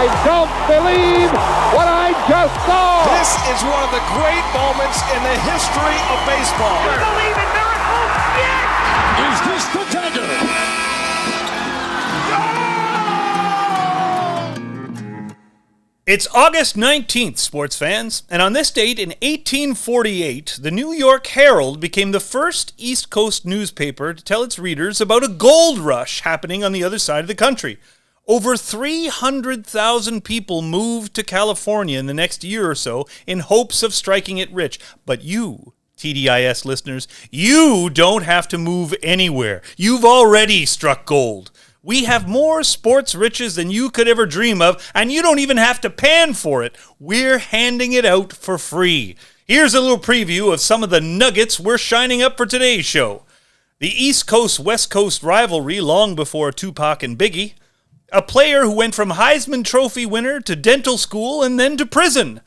I don't believe what I just saw. This is one of the great moments in the history of baseball. I believe in miracles. Yes! Is this the dagger? It's August 19th, sports fans, and on this date in 1848, the New York Herald became the first East Coast newspaper to tell its readers about a gold rush happening on the other side of the country. Over 300,000 people moved to California in the next year or so in hopes of striking it rich. But you, TDIS listeners, you don't have to move anywhere. You've already struck gold. We have more sports riches than you could ever dream of, and you don't even have to pan for it. We're handing it out for free. Here's a little preview of some of the nuggets we're shining up for today's show. The East Coast-West Coast rivalry long before Tupac and Biggie. A player who went from Heisman Trophy winner to dental school and then to prison.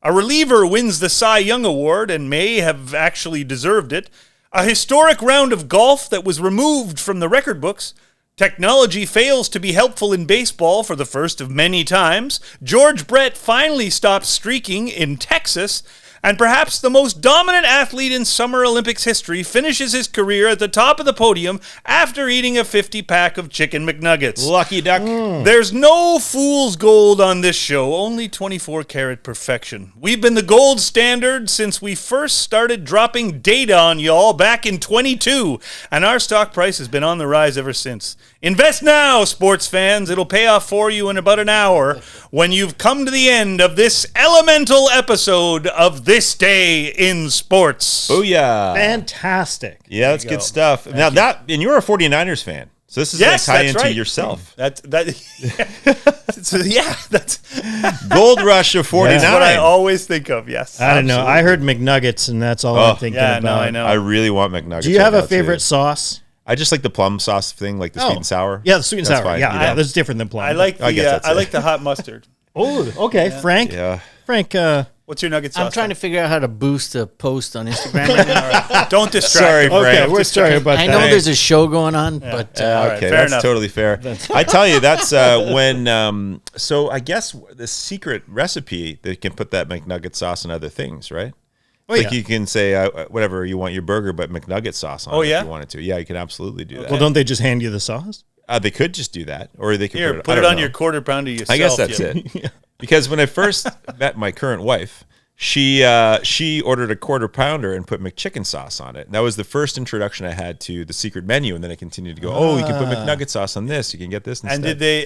A reliever wins the Cy Young Award and may have actually deserved it. A historic round of golf that was removed from the record books. Technology fails to be helpful in baseball for the first of many times. George Brett finally stopped streaking in Texas. And perhaps the most dominant athlete in Summer Olympics history finishes his career at the top of the podium after eating a 50-pack of Chicken McNuggets. Lucky duck. There's no fool's gold on this show, only 24-karat perfection. We've been the gold standard since we first started dropping data on y'all back in 22, and our stock price has been on the rise ever since. Invest now, sports fans. It'll pay off for you in about an hour when you've come to the end of this elemental episode of This Day in Sports. Booyah. Fantastic. Yeah, that's good stuff. And you're a 49ers fan. So this is Yes, tie that's into right. yourself. That's Gold rush of 49. That's what I always think of, yes. I don't know. I heard McNuggets, and that's all I'm thinking about. No, I know. I really want McNuggets. Do you have right a now, favorite too. sauce? I just like the plum sauce thing, like the sweet and sour. Yeah, the sweet and That's sour. fine, Yeah, you know. that's different than plum. I like I guess the that's I it. like the hot mustard. Oh, okay. Yeah. Frank. Yeah. Frank. What's your nugget sauce? I'm trying to figure out how to boost a post on Instagram right now. All right. Don't distract. Sorry, me. Frank. Okay, we're sorry about I that. know there's a show going on, but all right, Okay, fair that's enough. totally fair. I tell you, that's when. So I guess the secret recipe that can put that McNugget sauce on other things, right? Like you can say whatever you want your burger, but McNugget sauce on it if you wanted to. Yeah, you can absolutely do that. Well, don't they just hand you the sauce? They could just do that, or they could Here, put it I on don't your know. quarter pounder yourself. I guess that's it. Because when I first met my current wife, she ordered a quarter pounder and put McChicken sauce on it. And that was the first introduction I had to the secret menu, and then I continued to go, you can put McNugget sauce on this. You can get this instead.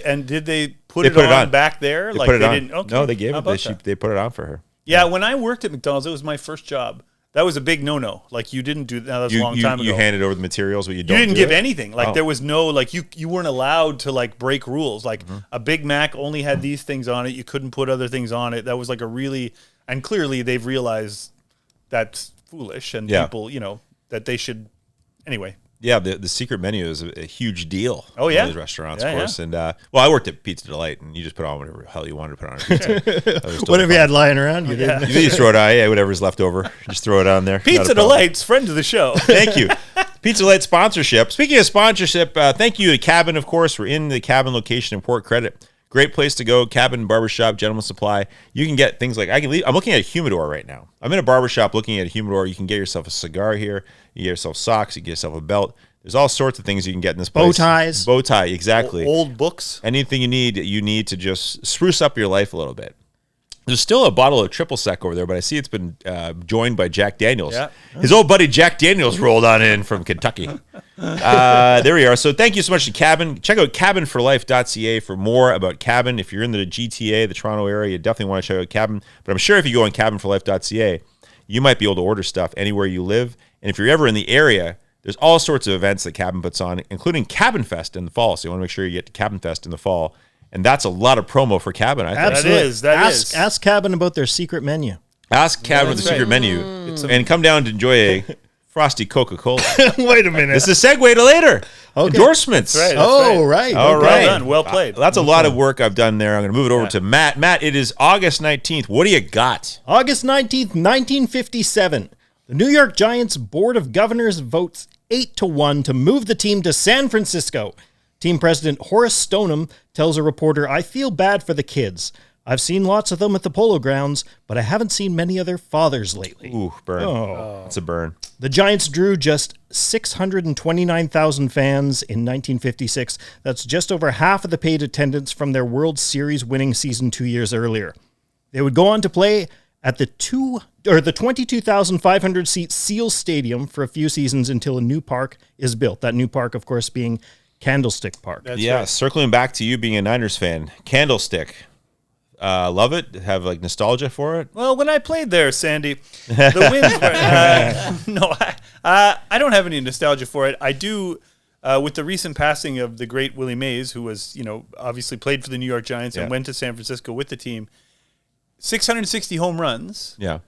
And did they put They it put it on on. back there? They Like put it they on. didn't. Okay. No, they gave How it. about They put it on for her. Yeah, when I worked at McDonald's, it was my first job. That was a big no-no. Like you didn't do that. That was a long time ago. You handed over the materials, but you You don't. didn't do give it? anything. Like there was no like you weren't allowed to like break rules. Like a Big Mac only had these things on it. You couldn't put other things on it. That was like a really and clearly they've realized that's foolish and people, that they should anyway. Yeah, the secret menu is a huge deal. Oh, yeah? in these restaurants, Yeah, of course. And I worked at Pizza Delight, and you just put on whatever the hell you wanted to put on a pizza. That was totally What have you fine. had lying around? You didn't. You just throw it on, whatever's left over. Just throw it on there. Not a Pizza problem. Delight's friend of the show. Thank you. Pizza Delight sponsorship. Speaking of sponsorship, thank you to Cabin, of course. We're in the Cabin location in Port Credit. Great place to go. Cabin Barbershop, Gentleman's Supply. You can get things like I'm looking at a humidor right now. I'm in a barbershop looking at a humidor. You can get yourself a cigar here. You get yourself socks. You get yourself a belt. There's all sorts of things you can get in this place. Bow tie, exactly. Old books. Anything you need to just spruce up your life a little bit. There's still a bottle of Triple Sec over there, but I see it's been joined by Jack Daniels. Yeah. His old buddy Jack Daniels rolled on in from Kentucky. There we are. So thank you so much to Cabin. Check out cabinforlife.ca for more about Cabin. If you're in the GTA, the Toronto area, you definitely want to check out Cabin. But I'm sure if you go on cabinforlife.ca, you might be able to order stuff anywhere you live. And if you're ever in the area, there's all sorts of events that Cabin puts on, including Cabin Fest in the fall. So you want to make sure you get to Cabin Fest in the fall. And that's a lot of promo for Cabin, I think. Absolutely. That is. Ask Cabin about their secret menu. Ask Cabin with the secret menu and come down to enjoy a frosty Coca-Cola. Wait a minute. This is a segue to later. Okay. Endorsements. That's right. Oh, right. All Okay. right. Well done. Well played. That's a lot of work I've done there. I'm going to move it over to Matt. Matt, it is August 19th. What do you got? August 19th, 1957. The New York Giants Board of Governors votes 8-1 to move the team to San Francisco. Team president Horace Stoneham tells a reporter, "I feel bad for the kids. I've seen lots of them at the Polo Grounds, but I haven't seen many of their fathers lately." Ooh, burn. Oh. It's a burn. The Giants drew just 629,000 fans in 1956. That's just over half of the paid attendance from their World Series winning season 2 years earlier. They would go on to play at the 22,500 seat Seal Stadium for a few seasons until a new park is built. That new park, of course, being Candlestick Park. That's Yeah, right. circling back to you being a Niners fan, Candlestick. Love it. Have like nostalgia for it. Well, when I played there, Sandy, the winds were... no, I don't have any nostalgia for it. I do, with the recent passing of the great Willie Mays, who was, obviously played for the New York Giants and went to San Francisco with the team. 660 home runs. Yeah.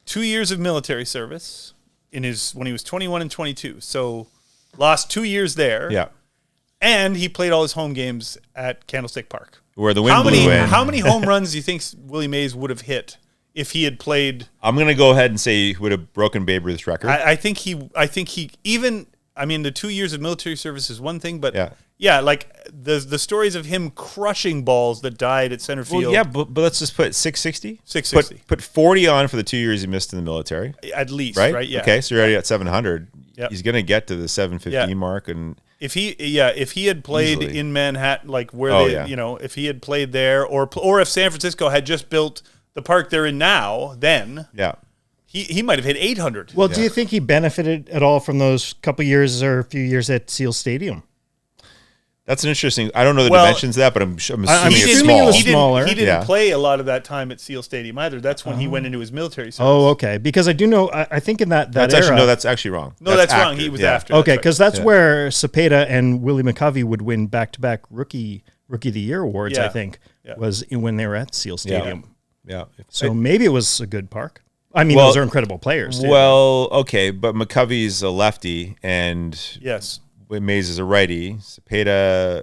2 years of military service when he was 21 and 22. So lost 2 years there. Yeah. And he played all his home games at Candlestick Park. Where the wind blew in. How many home runs do you think Willie Mays would have hit if he had played? I'm going to go ahead and say he would have broken Babe Ruth's record. I think he even, the 2 years of military service is one thing, but Yeah. like the stories of him crushing balls that died at center field. Well, yeah, but let's just put 660. 660. Put 40 on for the 2 years he missed in the military. At least, Right? right? Yeah. Okay, so you're already at 700. Yep. He's going to get to the 715 Yeah. mark. And If he had played Easily. in Manhattan, like where if he had played there, or if San Francisco had just built the park they're in now, then he might have hit 800. Well, do you think he benefited at all from those couple years or a few years at Seal Stadium? that's an interesting. I don't know the Well, dimensions of that, but I'm assuming I'm it's assuming small. it was He smaller. didn't Yeah. play a lot of that time at Seal Stadium either. That's when he went into his military service. Oh, okay. Because I do know, I think in that That's era. actually no. That's actually wrong. No, that's wrong. after. He was Yeah. after. Okay, That's because that's where Cepeda and Willie McCovey would win back-to-back rookie of the year awards. Yeah. I think Yeah. was when they were at Seal Stadium. Yeah. So maybe it was a good park. I mean, Well- those are incredible players. Too. Well, okay, but McCovey's a lefty and yes. Mays is a righty. Cepeda,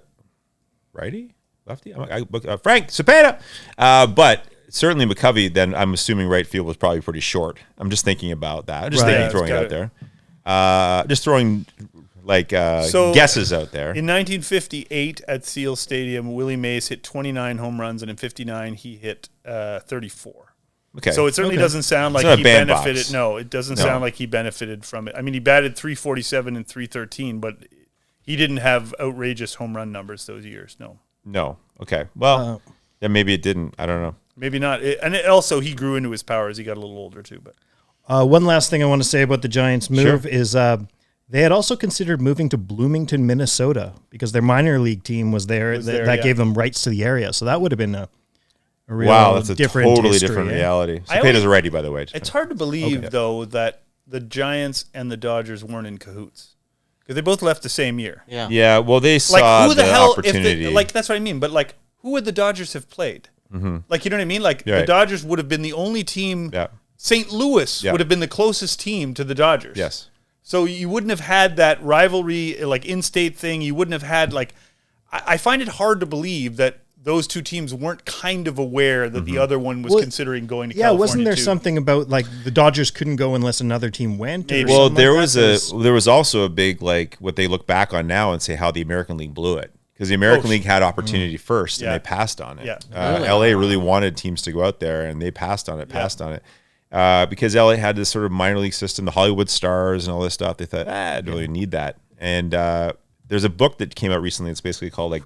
righty, lefty. Frank Cepeda, but certainly McCovey. Then I'm assuming right field was probably pretty short. I'm just thinking about that. I'm just Right. thinking, Yeah, throwing it got out there. Just throwing like guesses out there. In 1958 at Seal Stadium, Willie Mays hit 29 home runs, and in 59 he hit 34. Okay, So it certainly doesn't sound like not a he bandbox. benefited. No, it doesn't No. sound like he benefited from it. I mean, he batted 347 and 313, but he didn't have outrageous home run numbers those years. No, Okay, well, then maybe it didn't. I don't know. maybe not. Also, he grew into his power as he got a little older too. But One last thing I want to say about the Giants' move is they had also considered moving to Bloomington, Minnesota, because their minor league team was there. That gave them rights to the area. So that would have been a real Wow, that's a different totally history, different eh? reality. I Cepeda's always- a righty, by the way. it's hard to believe though that the Giants and the Dodgers weren't in cahoots because they both left the same year. Yeah. Yeah, well, they saw Like who the hell? opportunity. Like that's what I mean. But like, who would the Dodgers have played? Like you know what I mean? Like the Right. Dodgers would have been the only team. Yeah. St. Louis Yeah. would have been the closest team to the Dodgers. Yes. So you wouldn't have had that rivalry, like in-state thing. You wouldn't have had like. I find it hard to believe that those two teams weren't kind of aware that the other one was considering going to California. wasn't there too. something about like the Dodgers couldn't go unless another team went? or Maybe. Well, something there like was that? there was also a big like what they look back on now and say how the American League blew it because the American League had opportunity first Yeah. and they passed on it. Yeah. LA really wanted teams to go out there and they passed on it. Because LA had this sort of minor league system, the Hollywood Stars and all this stuff. They thought, I don't really need that. And there's a book that came out recently. It's basically called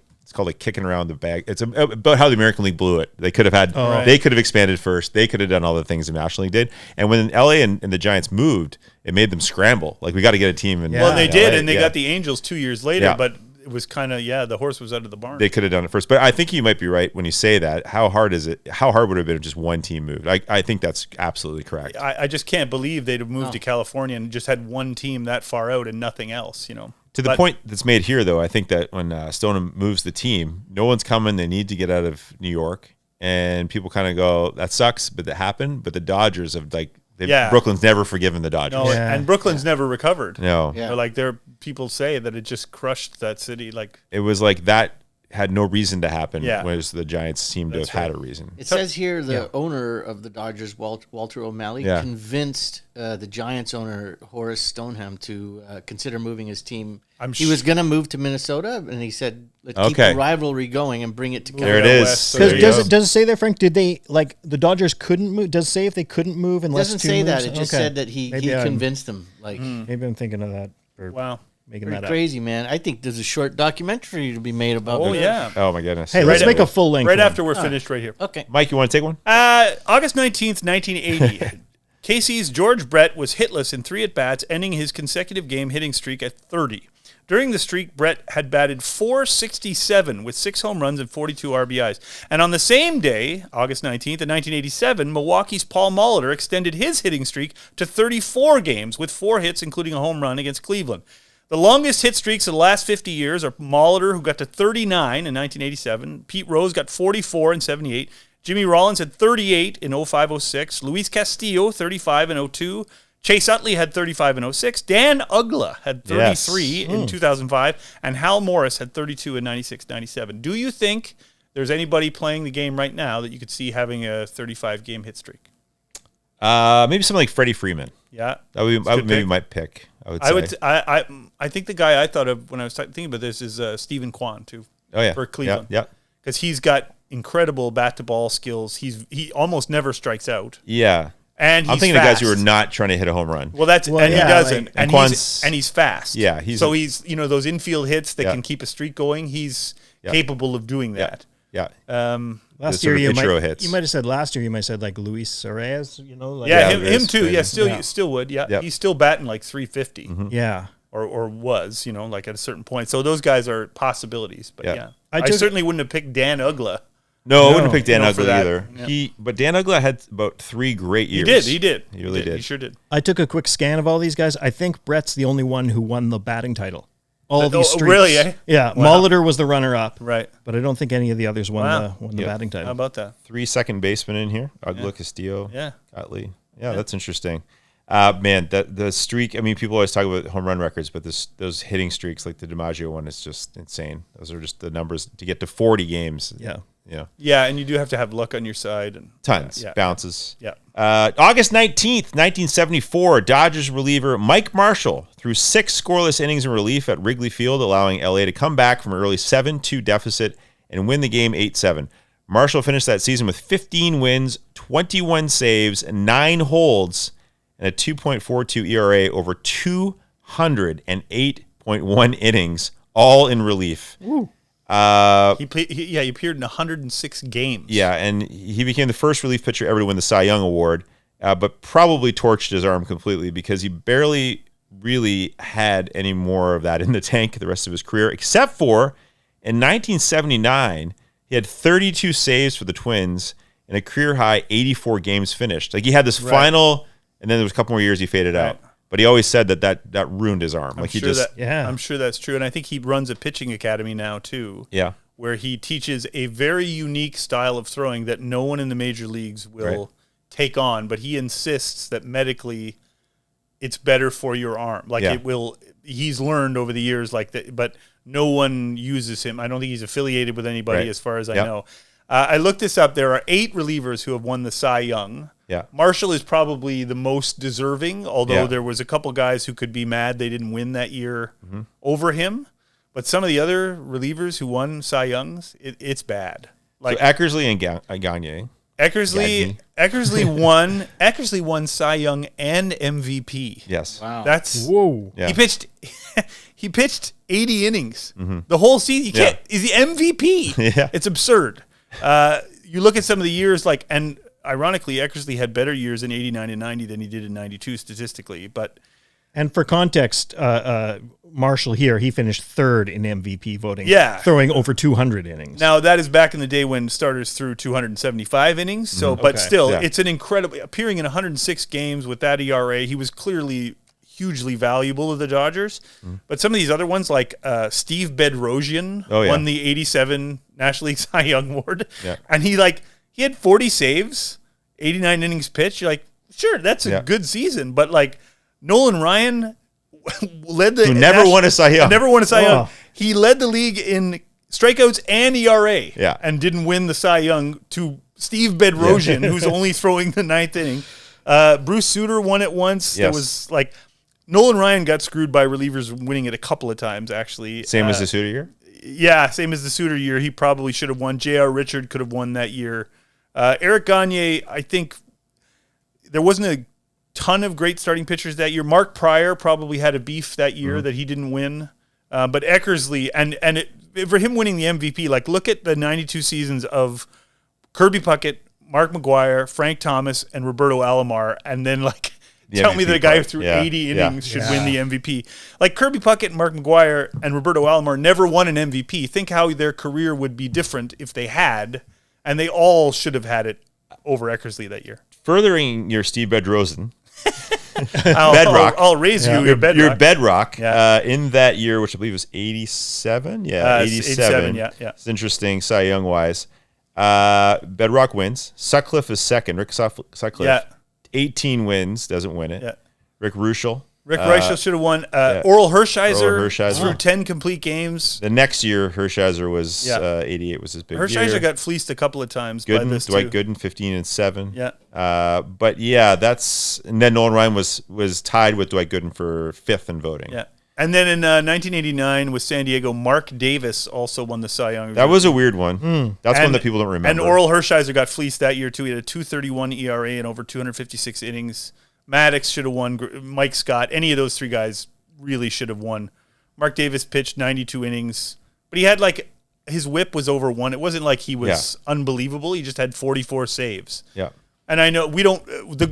Kicking Around the Bag. It's about how the American League blew it. They could have had, they could have expanded first. They could have done all the things the National League did. And when LA and the Giants moved, it made them scramble. Like we got to get a team. In, Well, they in did, LA. and they Yeah. got the Angels 2 years later. Yeah. But it was kind of the horse was out of the barn. They could have done it first. But I think you might be right when you say that. How hard is it? How hard would it have been if just one team moved? I think that's absolutely correct. I just can't believe they'd have moved to California and just had one team that far out and nothing else. To the point that's made here, though, I think that when Stoneham moves the team, no one's coming. They need to get out of New York. And people kind of go, that sucks, but that happened. But the Dodgers have, Brooklyn's never forgiven the Dodgers. No, and Brooklyn's never recovered. No. Like people say that it just crushed that city. Like It was like that. had no reason to happen, Yeah. whereas the Giants seem to have had a reason. It says here the owner of the Dodgers, Walter O'Malley, Yeah. convinced the Giants owner, Horace Stoneham, to consider moving his team. I'm He was going to move to Minnesota, and he said, let's keep Okay. the rivalry going and bring it to There it Canada. is. West, There you Does go. it say there, Frank? Did they like the Dodgers couldn't move? Does it say if they couldn't move It unless doesn't two say moves? that. It just Okay. said that he Maybe I'm- convinced them. Like, Maybe I'm thinking of that. Or Wow. making pretty that up. crazy, man. I think there's a short documentary to be made about Oh, this. yeah. Oh my goodness! Hey, let's Right make a full length. Right one. after we're finished right here. Okay. Mike, you want to take one? August 19th, 1980. KC's George Brett was hitless in 3 at-bats, ending his consecutive game hitting streak at 30. During the streak, Brett had batted .467 with 6 home runs and 42 RBIs. And on the same day, August 19th, in 1987, Milwaukee's Paul Molitor extended his hitting streak to 34 games with 4 hits, including a home run against Cleveland. The longest hit streaks of the last 50 years are Molitor, who got to 39 in 1987. Pete Rose got 44 in 78. Jimmy Rollins had 38 in 05-06. Luis Castillo, 35 in 02. Chase Utley had 35 in 06. Dan Ugla had 33 in 2005. And Hal Morris had 32 in 96-97. Do you think there's anybody playing the game right now that you could see having a 35-game hit streak? Maybe something like Freddie Freeman. Yeah. That would be, I would Good maybe pick. my pick. I would say. I think the guy I thought of when I was thinking about this is Stephen Kwan too. Oh yeah, for Cleveland. Yeah, Because he's got incredible bat to ball skills. He almost never strikes out, yeah. and he's I'm thinking fast. of guys who are not trying to hit a home run. Well, he yeah, doesn't, like- and Quan's- he's fast. Yeah, he's those infield hits that Yeah. can keep a streak going. He's Yeah. capable of doing that. Yeah, Last sort year of intro hits. you might have said last year you might have said like Luis Reyes, like Yeah, Yeah, him it's too. been- Yeah, yeah. still would. Yeah, Yep. he's still batting like 350 yeah. or was like at a certain point. So those guys are possibilities. But Yeah. yeah, I I took- certainly wouldn't have picked Dan Ugla. No, I wouldn't pick Dan No, for Ugly that. either. Yeah. But Dan Ugly had about 3 great He years. did. He really did. He sure did. I took a quick scan of all these guys. I think Brett's the only one who won the batting title. All these streaks. really, eh? Yeah, Wow. Molitor was the runner-up, Right. but I don't think any of the others won Wow. the Yeah. batting How title. about that? 3 second basemen in here. Ugly, Castillo, Yeah. Utley. Yeah, that's interesting. Man, the streak. I mean, people always talk about home run records, but those hitting streaks, like the DiMaggio one, is just insane. Those are just the numbers to get to 40 games. Yeah. Yeah, and you do have to have luck on your side. And Tons, Yeah. bounces. Yeah. August 19th, 1974, Dodgers reliever Mike Marshall threw 6 scoreless innings in relief at Wrigley Field, allowing LA to come back from an early 7-2 deficit and win the game 8-7. Marshall finished that season with 15 wins, 21 saves, 9 holds, and a 2.42 ERA over 208.1 innings, all in relief. He appeared in 106 games. Yeah, and he became the first relief pitcher ever to win the Cy Young Award, but probably torched his arm completely because he barely really had any more of that in the tank the rest of his career, except for in 1979, he had 32 saves for the Twins and a career-high 84 games finished. Like, he had this final, and then there was a couple more years he faded out. But he always said that ruined his arm. I'm sure that's true. And I think he runs a pitching academy now, too. Yeah. Where he teaches a very unique style of throwing that no one in the major leagues will take on. But he insists that medically it's better for your arm. Like it will. He's learned over the years like that, but no one uses him. I don't think he's affiliated with anybody as far as I know. I looked this up. There are 8 relievers who have won the Cy Young. Yeah. Marshall is probably the most deserving, although there was a couple guys who could be mad they didn't win that year over him. But some of the other relievers who won Cy Youngs, it's bad. Like so Eckersley and Gagne. Eckersley won Cy Young and MVP. Yes. Wow. That's Whoa. Yeah. he pitched 80 innings the whole season. You can't. He's the MVP. Yeah. It's absurd. You look at some of the years, and ironically, Eckersley had better years in 89 and 90 than he did in 92 statistically. And for context, Marshall here, he finished 3rd in MVP voting. Yeah. Throwing over 200 innings. Now that is back in the day when starters threw 275 innings. So, but still, it's an incredible appearing in 106 games with that ERA. He was clearly hugely valuable to the Dodgers. But some of these other ones, like Steve Bedrosian, won the 87 National League Cy Young Award, and he had 40 saves, 89 innings pitched. You're like, sure, that's a good season, but Nolan Ryan led the Who never won a Cy Young. Never won a Cy Young. He led the league in strikeouts and ERA. Yeah. And didn't win the Cy Young to Steve Bedrosian, who's only throwing the ninth inning. Bruce Sutter won it once. Yes. There was like Nolan Ryan got screwed by relievers winning it a couple of times, actually. Same as the Sutter year? Yeah, same as the Sutter year. He probably should have won. J.R. Richard could have won that year. Eric Gagne, I think there wasn't a ton of great starting pitchers that year. Mark Pryor probably had a beef that year that he didn't win. But Eckersley, for him winning the MVP, like look at the 92 seasons of Kirby Puckett, Mark McGuire, Frank Thomas, and Roberto Alomar, and then like tell me that a guy who threw 80 innings should win the MVP. Like Kirby Puckett, Mark McGuire, and Roberto Alomar never won an MVP. Think how their career would be different if they had, and they all should have had it over Eckersley that year. Furthering your Steve Bedrosian, Bedrock. I'll raise you your Bedrock. Your Bedrock Yeah. in that year, which I believe was 87. Yeah, 87. Yeah. It's interesting, Cy Young wise. Bedrock wins. Sutcliffe is second. Rick Sutcliffe, 18 wins, doesn't win it. Yeah. Rick Ruschel. Rick Reichel should have won. Oral Hershiser threw 10 complete games. The next year, Hershiser was 88 was his big year. Hershiser got fleeced a couple of times by this Dwight too. Gooden, 15-7. Yeah. But yeah, and then Nolan Ryan was tied with Dwight Gooden for fifth in voting. Yeah. And then in 1989 with San Diego, Mark Davis also won the Cy Young. That was a weird one. That's one that people don't remember. And Oral Hershiser got fleeced that year too. He had a 2.31 ERA and over 256 innings. Maddox should have won. Mike Scott, any of those three guys really should have won. Mark Davis pitched 92 innings, but he had like his whip was over 1. It wasn't like he was unbelievable. He just had 44 saves. Yeah. And I know we don't.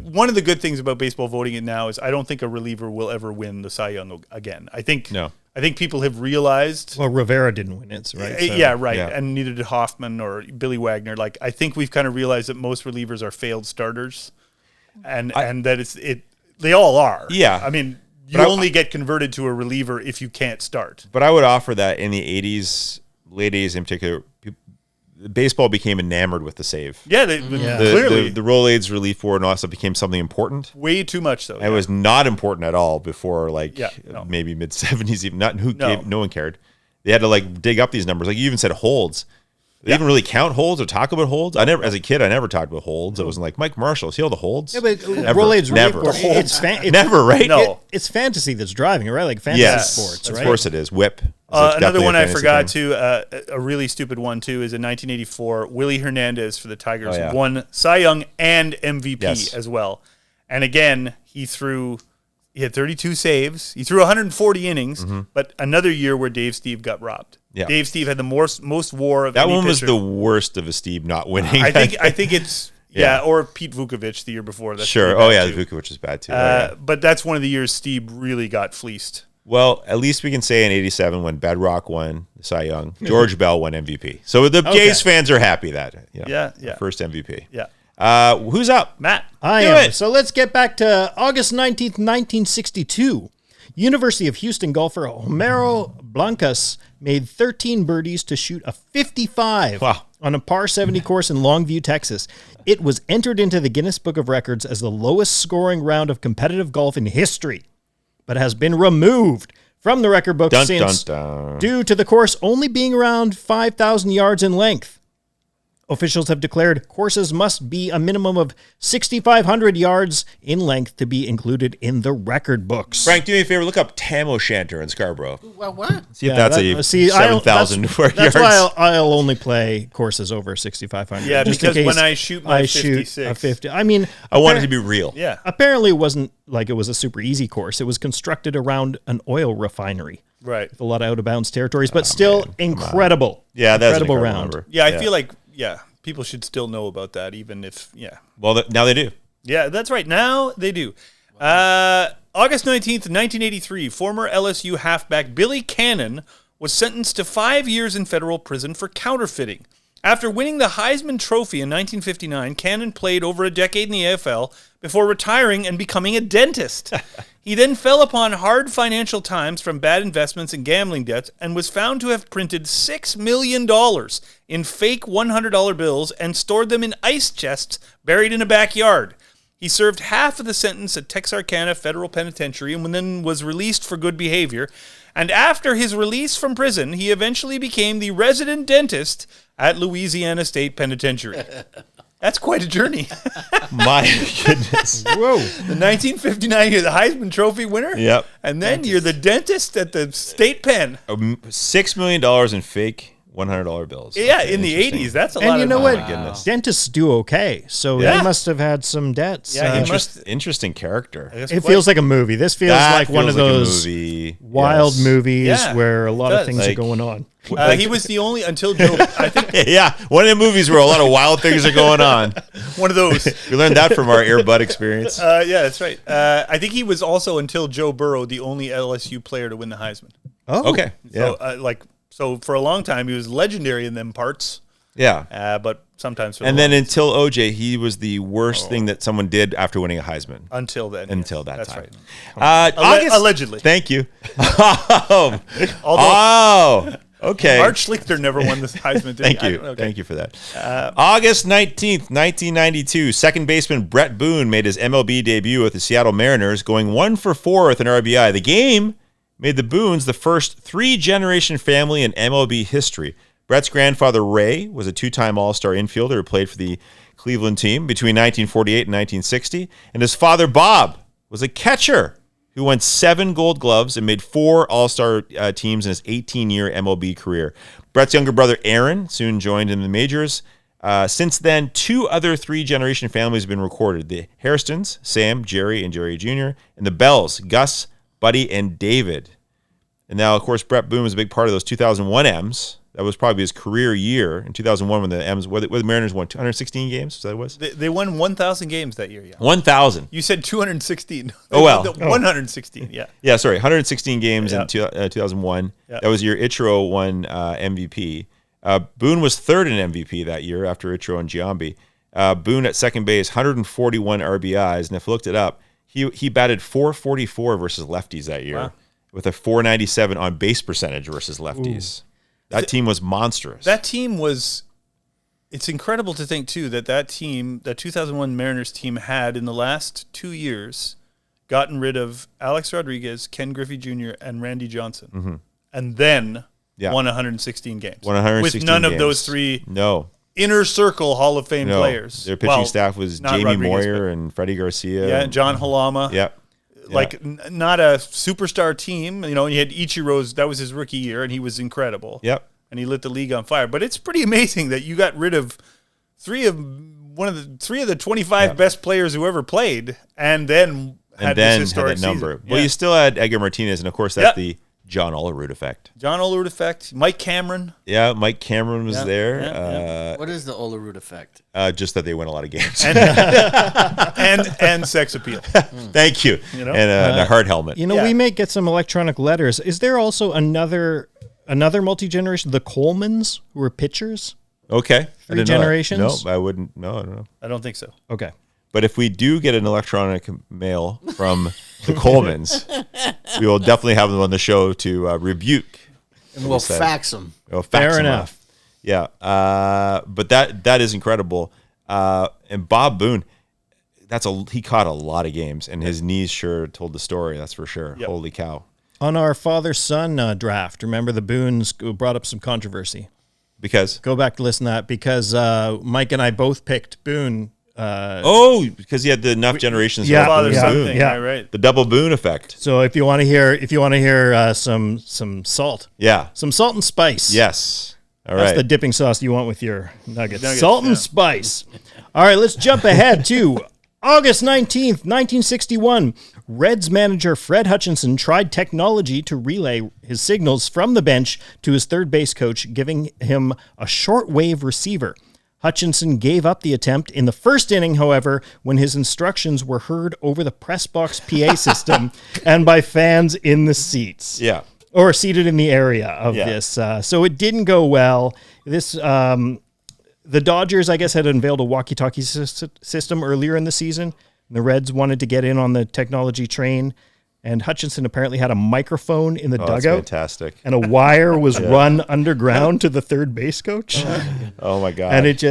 One of the good things about baseball voting it now is I don't think a reliever will ever win the Cy Young again. I think people have realized. Well, Rivera didn't win it, right? So, yeah, right. Yeah. And neither did Hoffman or Billy Wagner. Like I think we've kind of realized that most relievers are failed starters, and that they all are. Yeah. I mean, you only get converted to a reliever if you can't start. But I would offer that in the 80s, late 80s in particular, baseball became enamored with the save. Yeah, clearly. The Rolaids relief board and all that stuff became something important. Way too much, though. It was not important at all before, no. maybe mid-70s, even. No one cared. They had to, dig up these numbers. Like, you even said holds. They didn't really count holds or talk about holds. As a kid, I never talked about holds. It wasn't like, Mike Marshall, see all the holds? Yeah, but Never. Rolaids Never. Never, right? No. It's fantasy that's driving it, right? Like fantasy sports, right? Of course it is. Whip. Another one I forgot a really stupid one too, is in 1984, Willie Hernandez for the Tigers won Cy Young and MVP as well. And again, he had 32 saves. He threw 140 innings, but another year where Dave Steve got robbed. Yeah. Dave Steve had the most WAR of that any one was pitcher. the worst of a Steve not winning. I think it's or Pete Vukovich the year before. That's sure. really bad the too. Vukovich is bad too. But that's one of the years Steve really got fleeced. Well, at least we can say in 87 when Bedrock won Cy Young, George Bell won MVP. So the Jays fans are happy that first MVP. Yeah. Who's up? Matt. I Do am. it. So let's get back to August 19th, 1962. University of Houston golfer Homero Blancas made 13 birdies to shoot a 55 on a par 70 course in Longview, Texas. It was entered into the Guinness Book of Records as the lowest scoring round of competitive golf in history, but has been removed from the record book due to the course only being around 5,000 yards in length. Officials have declared courses must be a minimum of 6,500 yards in length to be included in the record books. Frank, do me a favor. Look up Tam O'Shanter in Scarborough. Well, what? See if that's 7,000 yards. That's why I'll only play courses over 6,500. Yeah, just because in case when I shoot my 56. a 50. I mean, I want it to be real. Yeah. apparently it wasn't like it was a super easy course. It was constructed around an oil refinery. Right. With a lot of out-of-bounds territories, but still incredible. Yeah, that's incredible an round. number. Yeah, I feel like, people should still know about that, even if, Well, now they do. Yeah, that's right. Now they do. August 19th, 1983, former LSU halfback Billy Cannon was sentenced to 5 years in federal prison for counterfeiting. After winning the Heisman Trophy in 1959, Cannon played over a decade in the AFL before retiring and becoming a dentist. He then fell upon hard financial times from bad investments and gambling debts and was found to have printed $6 million in fake $100 bills and stored them in ice chests buried in a backyard. He served half of the sentence at Texarkana Federal Penitentiary and then was released for good behavior. And after his release from prison, he eventually became the resident dentist at Louisiana State Penitentiary. That's quite a journey. My goodness. Whoa. The 1959, you're the Heisman Trophy winner. Yep. And then you're the dentist at the state pen. $6 million in fake $100 bills. Yeah, Okay, in the interesting. 80s. That's a lot And of you know money. what? my goodness. Dentists do okay. So Yeah. he must have had some debts. Yeah, he must. Interesting character. It feels like a movie. This feels That like one of feels like a those movie. wild Yes. movies Yeah, where a lot it of does. things are Like- going on. He was the only, until Joe, I think, Yeah, one of the movies where a lot of wild things are going on. one of those. We learned that from our Air Bud experience. Yeah, that's right. I think he was also, until Joe Burrow, the only LSU player to win the Heisman. Oh, Okay. Yeah. So, so for a long time, he was legendary in them parts, Yeah. but sometimes for And the then long- until OJ, he was the worst thing that someone did after winning a Heisman. until then. Until yes, that that's time. right. August, allegedly. Thank you. Oh, okay. Art Schlichter never won the Heisman. Thank you. Thank you for that. August 19th, 1992, second baseman Brett Boone made his MLB debut with the Seattle Mariners, going 1-for-4 with an RBI. The game made the Boones the first three-generation family in MLB history. Brett's grandfather, Ray, was a two-time All-Star infielder who played for the Cleveland team between 1948 and 1960. And his father, Bob, was a catcher who won 7 Gold Gloves and made 4 All-Star teams in his 18-year MLB career. Brett's younger brother, Aaron, soon joined in the majors. Since then, 2 other three-generation families have been recorded. The Hairstons, Sam, Jerry, and Jerry Jr., and the Bells, Gus, Buddy, and David. And now, of course, Brett Boone was a big part of those 2001 M's. That was probably his career year in 2001 when the M's, where the Mariners won 216 games. So that was They won 1,000 games that year. Yeah. 1,000. You said 216. Oh, well. 116. Yeah. Yeah, sorry, 116 games Yeah. in 2001. Yeah. That was the year Ichiro won MVP. Boone was third in MVP that year after Ichiro and Giambi. Boone at second base, 141 RBIs, and if you looked it up, he batted .444 versus lefties that year, with a .497 on base percentage versus lefties. That team was monstrous. That team was. It's incredible to think too that team, that 2001 Mariners team, had in the last 2 years gotten rid of Alex Rodriguez, Ken Griffey Jr., and Randy Johnson, and then won 116 games. Won 116 with none games. of those 3 No. inner circle Hall of Fame players. Their pitching Well, staff was not Jamie Rodriguez, Moyer and Freddie Garcia. Yeah, John Halama. Yep. Not a superstar team. You know, and you had Ichiro's, that was his rookie year, and he was incredible. Yep. And he lit the league on fire. But it's pretty amazing that you got rid of three of the 25 best players who ever played, and then had this historic that number. season. Well, Yeah. you still had Edgar Martinez, and of course that's the John Olerud effect. John Olerud effect, Mike Cameron. Yeah, Mike Cameron was there. What is the Olerud effect? Just that they win a lot of games. and sex appeal. Thank you. You know? And a hard helmet. You know, we may get some electronic letters. Is there also another multi-generation, the Colemans, who were pitchers? Okay. I Three didn't know that. generations? No, I wouldn't. No, I don't know. I don't think so. Okay. But if we do get an electronic mail from the Colemans, we will definitely have them on the show to rebuke. And we'll fax them. We'll fax Fair them enough. off. Yeah. But that is incredible. And Bob Boone, he caught a lot of games, and his knees sure told the story. That's for sure. Yep. Holy cow. On our father-son draft, remember the Boones brought up some controversy. Because? Go back to listen to that because Mike and I both picked Boone. Because he had the enough generations. Yeah, of Father Boone. son yeah, thing, yeah. right? The double Boone effect. So if you want to hear some salt, Yeah. some salt and spice. Yes. All That's right. the dipping sauce you want with your nuggets. Nuggets, Salt and yeah. spice. All right, let's jump ahead to August 19th, 1961. Reds manager Fred Hutchinson tried technology to relay his signals from the bench to his third base coach, giving him a shortwave receiver. Hutchinson gave up the attempt in the first inning, however, when his instructions were heard over the press box PA system and by fans in the seats. Yeah. Or seated in the area of this. So it didn't go well. The Dodgers, I guess, had unveiled a walkie-talkie system earlier in the season. The Reds wanted to get in on the technology train, and Hutchinson apparently had a microphone in the That's dugout. fantastic. And a wire was run underground to the third base coach. Oh my God. And it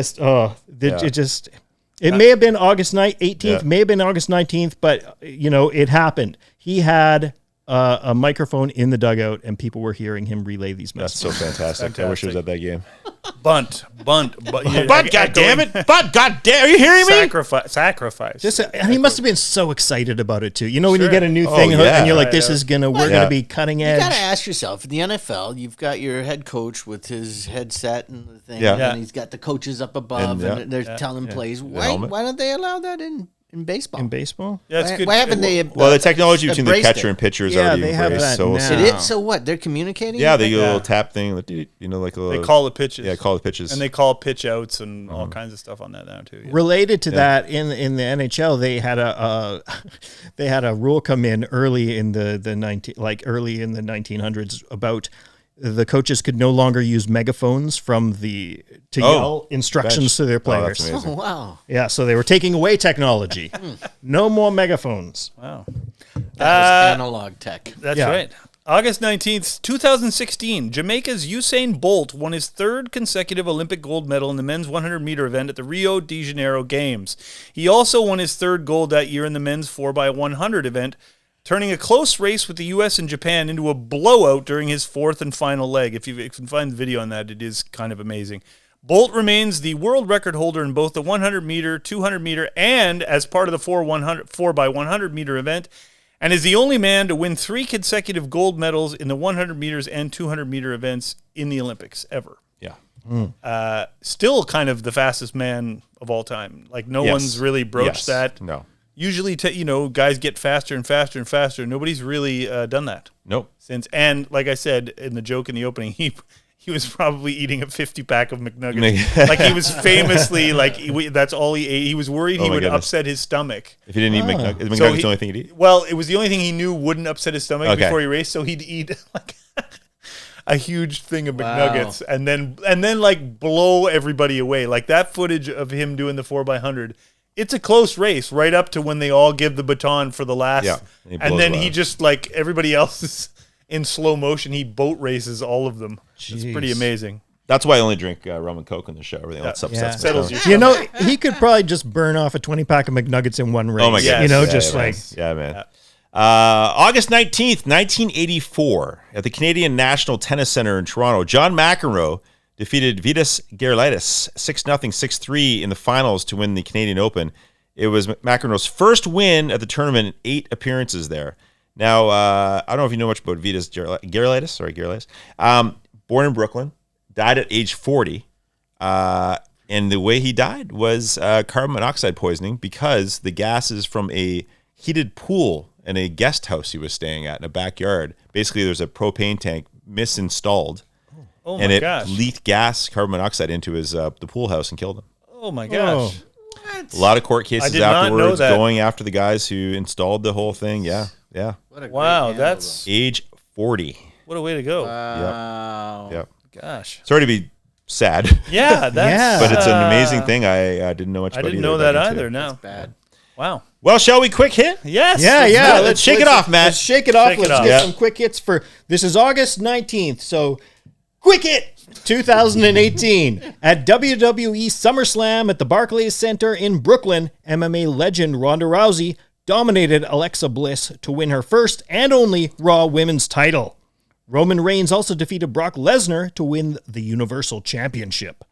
may have been August 18th, may have been August 19th, but, it happened. He had a microphone in the dugout, and people were hearing him relay these That's messages. so fantastic. I wish I was at that game. Bunt. But goddamn it! But goddamn, are you hearing me? Sacrifice. And he must have been so excited about it too. You know, when you Sure. get a new thing yeah. and you're like, "This is we're gonna be cutting edge." You got to ask yourself, in the NFL, you've got your head coach with his headset and the thing, Yeah. and he's got the coaches up above, and they're telling plays. Why helmet. don't they allow that in baseball? In baseball, Yeah, it's good. Why haven't they? Well, the technology between the embraced catcher it? and pitcher is Yeah, already they have embraced. that So, now. It is. So what? They're communicating. yeah, they do a little tap thing, like, you know, like a They little, call the pitches. Yeah, call the pitches. And they call pitch outs and all kinds of stuff on that now too. Yeah. related to that, in the NHL, they had a rule come in early in the 1900s about the coaches could no longer use megaphones to yell instructions to their players. that's amazing. Oh, wow. Yeah, so they were taking away technology. No more megaphones. Wow. That was analog tech. That's Yeah. right. August 19th, 2016, Jamaica's Usain Bolt won his third consecutive Olympic gold medal in the men's 100-meter event at the Rio de Janeiro Games. He also won his third gold that year in the men's 4x100 event, turning a close race with the U.S. and Japan into a blowout during his fourth and final leg. If you can find the video on that, it is kind of amazing. Bolt remains the world record holder in both the 100-meter, 200-meter, and as part of the 4x100-meter event, and is the only man to win 3 consecutive gold medals in the 100 meters and 200-meter events in the Olympics ever. Yeah. Still kind of the fastest man of all time. Like, no one's really broached that. No. Usually, guys get faster and faster and faster. Nobody's really done that Nope. since. And like I said in the joke in the opening, he was probably eating a 50-pack of McNuggets. Like, he was famously, that's all he ate. He was worried he my would goodness. upset his stomach. If you didn't eat McNuggets, is So McNuggets the only thing you'd eat? Well, it was the only thing he knew wouldn't upset his stomach Okay. before he raced, so he'd eat like a huge thing of McNuggets and then like blow everybody away. Like, that footage of him doing the 4x100, it's a close race right up to when they all give the baton for the last. Yeah, and then it he out. just, like everybody else is in slow motion, he boat races all of them. It's pretty amazing. That's why I only drink rum and Coke in the show. Everything else upsets me. Settles your You know, he could probably just burn off a 20-pack of McNuggets in one race. Oh my Yes. god! You know, Yeah, just yeah, like yeah, man. August 19th, 1984, at the Canadian National Tennis Center in Toronto, John McEnroe defeated Vitas Gerulaitis 6-0, 6-3 in the finals to win the Canadian Open. It was McEnroe's first win at the tournament in 8 appearances there. Now, I don't know if you know much about Vitas Gerulaitis. Born in Brooklyn, died at age 40. And the way he died was carbon monoxide poisoning because the gases from a heated pool in a guest house he was staying at in a backyard. Basically, there's a propane tank misinstalled, Oh and my it gosh. leaked carbon monoxide into his the pool house and killed him. Oh my gosh. A lot of court cases did not know afterwards that. going after the guys who installed the whole thing. Yeah. What a great Wow, handle, that's Age 40. what a way to go. Wow. Yep. Gosh. Sorry to be sad, Yeah, that's Yeah. but it's an amazing thing. I didn't know much I about didn't either know back that into. either. No. Bad. Wow. Well, shall we quick hit? Yes. Yeah. Let's shake it off, Matt. Let's shake it off. Shake it Let's off. get Yeah. some quick hits for this is August 19th. So quick hit 2018 at WWE SummerSlam at the Barclays Center in Brooklyn. MMA legend Ronda Rousey dominated Alexa Bliss to win her first and only Raw Women's title. Roman Reigns also defeated Brock Lesnar to win the Universal Championship.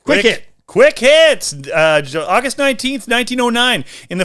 Quick hit. Quick hits. August 19th, 1909. In the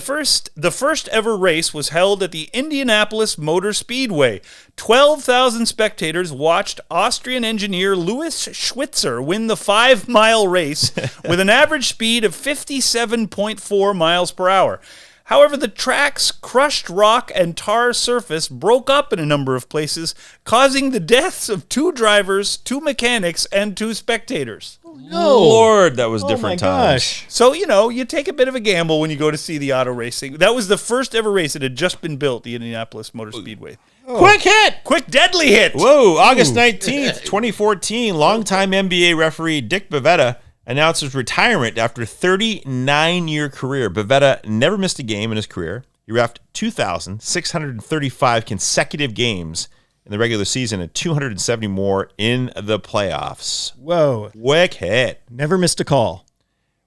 first ever race was held at the Indianapolis Motor Speedway. 12,000 spectators watched Austrian engineer Louis Schwitzer win the 5-mile race with an average speed of 57.4 miles per hour. However, the track's crushed rock and tar surface broke up in a number of places, causing the deaths of 2 drivers, 2 mechanics, and 2 spectators. Lord, that was different oh my times. gosh. So, you take a bit of a gamble when you go to see the auto racing. That was the first ever race that had just been built, the Indianapolis Motor Speedway. Quick hit. Quick, deadly hit. Whoa, August 19th, 2014, longtime NBA referee Dick Bavetta announced his retirement after a 39-year career. Bavetta never missed a game in his career. He reffed 2,635 consecutive games in the regular season and 270 more in the playoffs. Whoa. Quick hit. Never missed a call.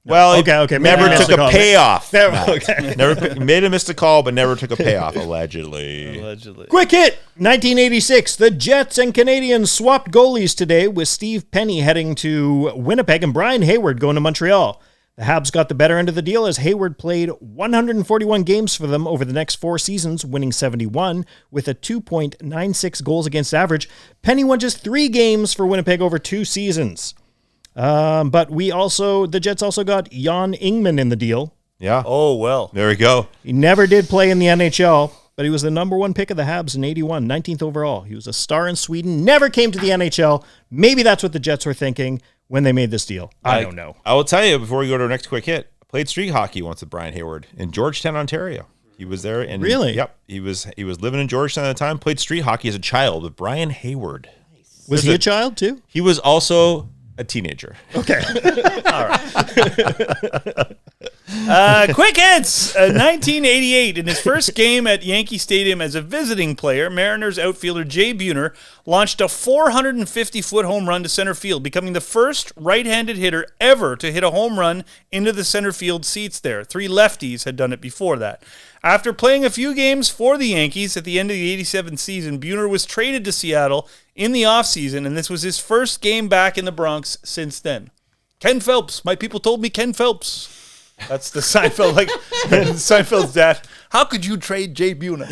Well, Okay. Never Maybe took a payoff. Okay. Never made a missed a call, but never took a payoff. Allegedly. Quick hit! 1986. The Jets and Canadians swapped goalies today, with Steve Penny heading to Winnipeg and Brian Hayward going to Montreal. The Habs got the better end of the deal as Hayward played 141 games for them over the next 4 seasons, winning 71 with a 2.96 goals against average. Penny won just 3 games for Winnipeg over 2 seasons. But the Jets also got Jan Ingman in the deal. Yeah. Oh, well. There we go. He never did play in the NHL, but he was the number 1 pick of the Habs in 81, 19th overall. He was a star in Sweden, never came to the NHL. Maybe that's what the Jets were thinking when they made this deal. I don't know. I will tell you before we go to our next quick hit. I played street hockey once with Brian Hayward in Georgetown, Ontario. He was there. And Really? Yep. He was living in Georgetown at the time. Played street hockey as a child with Brian Hayward. Was he a child too? He was also a teenager. Okay. Quick hits! 1988, in his first game at Yankee Stadium as a visiting player, Mariners outfielder Jay Buhner launched a 450-foot home run to center field, becoming the first right-handed hitter ever to hit a home run into the center field seats there. 3 lefties had done it before that. After playing a few games for the Yankees at the end of the 87 season, Buhner was traded to Seattle in the offseason, and this was his first game back in the Bronx since then. Ken Phelps. My people told me Ken Phelps. That's the Seinfeld, like Seinfeld's dad. How could you trade Jay Buhner?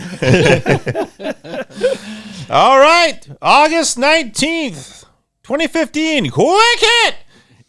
All right. August 19th, 2015. Quick hit!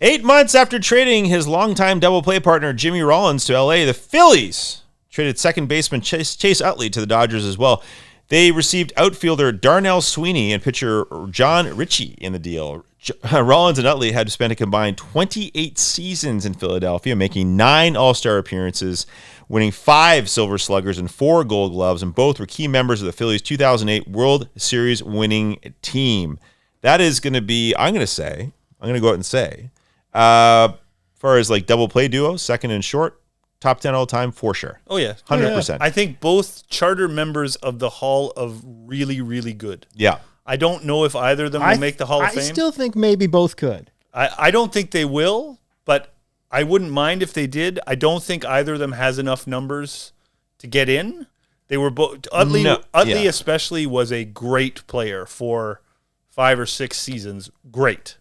8 months after trading his longtime double play partner Jimmy Rollins to LA, the Phillies traded second baseman Chase Utley to the Dodgers as well. They received outfielder Darnell Sweeney and pitcher John Ritchie in the deal. Rollins and Utley had spent a combined 28 seasons in Philadelphia, making 9 All-Star appearances, winning 5 Silver Sluggers and 4 Gold Gloves, and both were key members of the Phillies' 2008 World Series winning team. That is going to be, I'm going to go out and say, as far as like double play duo, second and short, top 10 all time for sure. Oh, yeah. 100%. I think both charter members of the Hall of really, really good. Yeah. I don't know if either of them will make the Hall of Fame. I still think maybe both could. I don't think they will, but I wouldn't mind if they did. I don't think either of them has enough numbers to get in. They were both Utley especially was a great player for 5 or 6 seasons. Great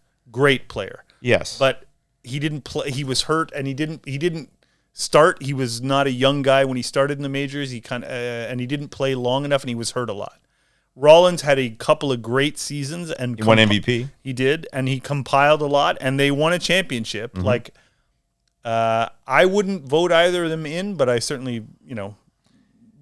player. Yes. But he didn't play. He was hurt, and he didn't start. He was not a young guy when he started in the majors. And he didn't play long enough, and he was hurt a lot. Rollins had a couple of great seasons and he won MVP. He did, and he compiled a lot, and they won a championship. Mm-hmm. I wouldn't vote either of them in, but I certainly,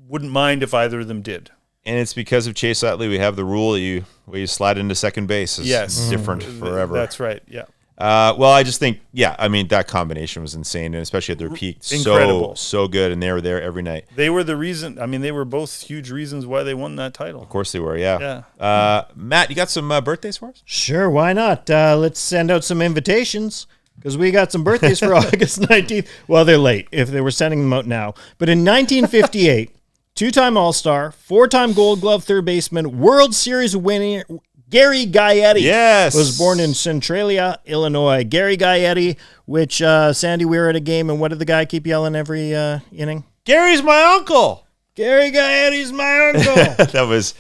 wouldn't mind if either of them did. And it's because of Chase Utley we have the rule that where you slide into second base is different forever. That's right. Yeah. Well, I just think, that combination was insane, and especially at their peak, Incredible. so good, and they were there every night. They were the reason. They were both huge reasons why they won that title. Of course they were, yeah. Matt, you got some birthdays for us? Sure, why not? Let's send out some invitations, because we got some birthdays for August 19th. Well, they're late if they were sending them out now. But in 1958, 2-time All-Star, 4-time Gold Glove third baseman, World Series winner Gary Gaetti was born in Centralia, Illinois. Gary Gaetti, which Sandy, we were at a game, and what did the guy keep yelling every inning? Gary's my uncle. Gary Gaetti's my uncle. That was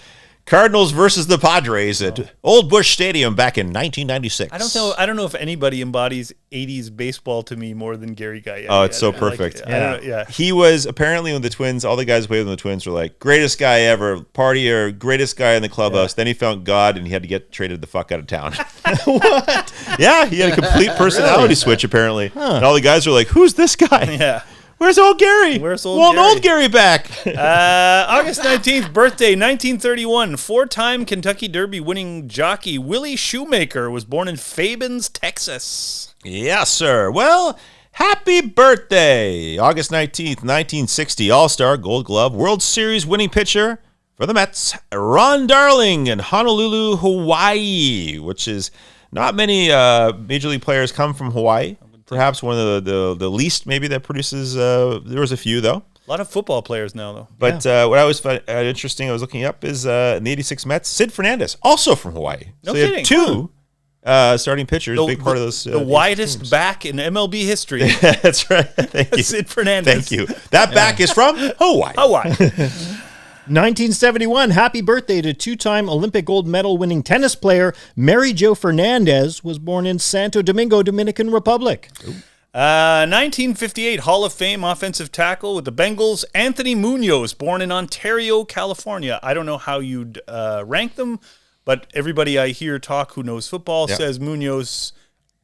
Cardinals versus the Padres at Old Busch Stadium back in 1996. I don't know if anybody embodies 80s baseball to me more than Gary Gaetti. Oh, it's so perfect. Yeah. He was apparently when the Twins, all the guys who played with the Twins were like, greatest guy ever, partier, greatest guy in the clubhouse. Then he found God and he had to get traded the fuck out of town. What? Yeah, he had a complete personality switch apparently. Huh. And all the guys were like, who's this guy? Yeah. Where's old Gary? Where's old Want Gary? old Gary back. August 19th, birthday, 1931. 4-time Kentucky Derby winning jockey Willie Shoemaker was born in Fabens, Texas. Yes, sir. Well, happy birthday. August 19th, 1960, All-Star Gold Glove World Series winning pitcher for the Mets, Ron Darling in Honolulu, Hawaii, which is not many Major League players come from Hawaii. Perhaps one of the least maybe that produces. There was a few though. A lot of football players now though. But what I always found interesting, I was looking up is in the '86 Mets, Sid Fernandez, also from Hawaii. No so they kidding. had 2 starting pitcher is a big part of those. The widest back in MLB history. That's right. Thank you. Sid Fernandez. Thank you. That back is from Hawaii. Hawaii. 1971, happy birthday to two-time Olympic gold medal winning tennis player Mary Jo Fernandez, was born in Santo Domingo, Dominican Republic. 1958 Hall of Fame offensive tackle with the Bengals, Anthony Munoz, born in Ontario, California. I don't know how you'd rank them, but everybody I hear talk who knows football says Munoz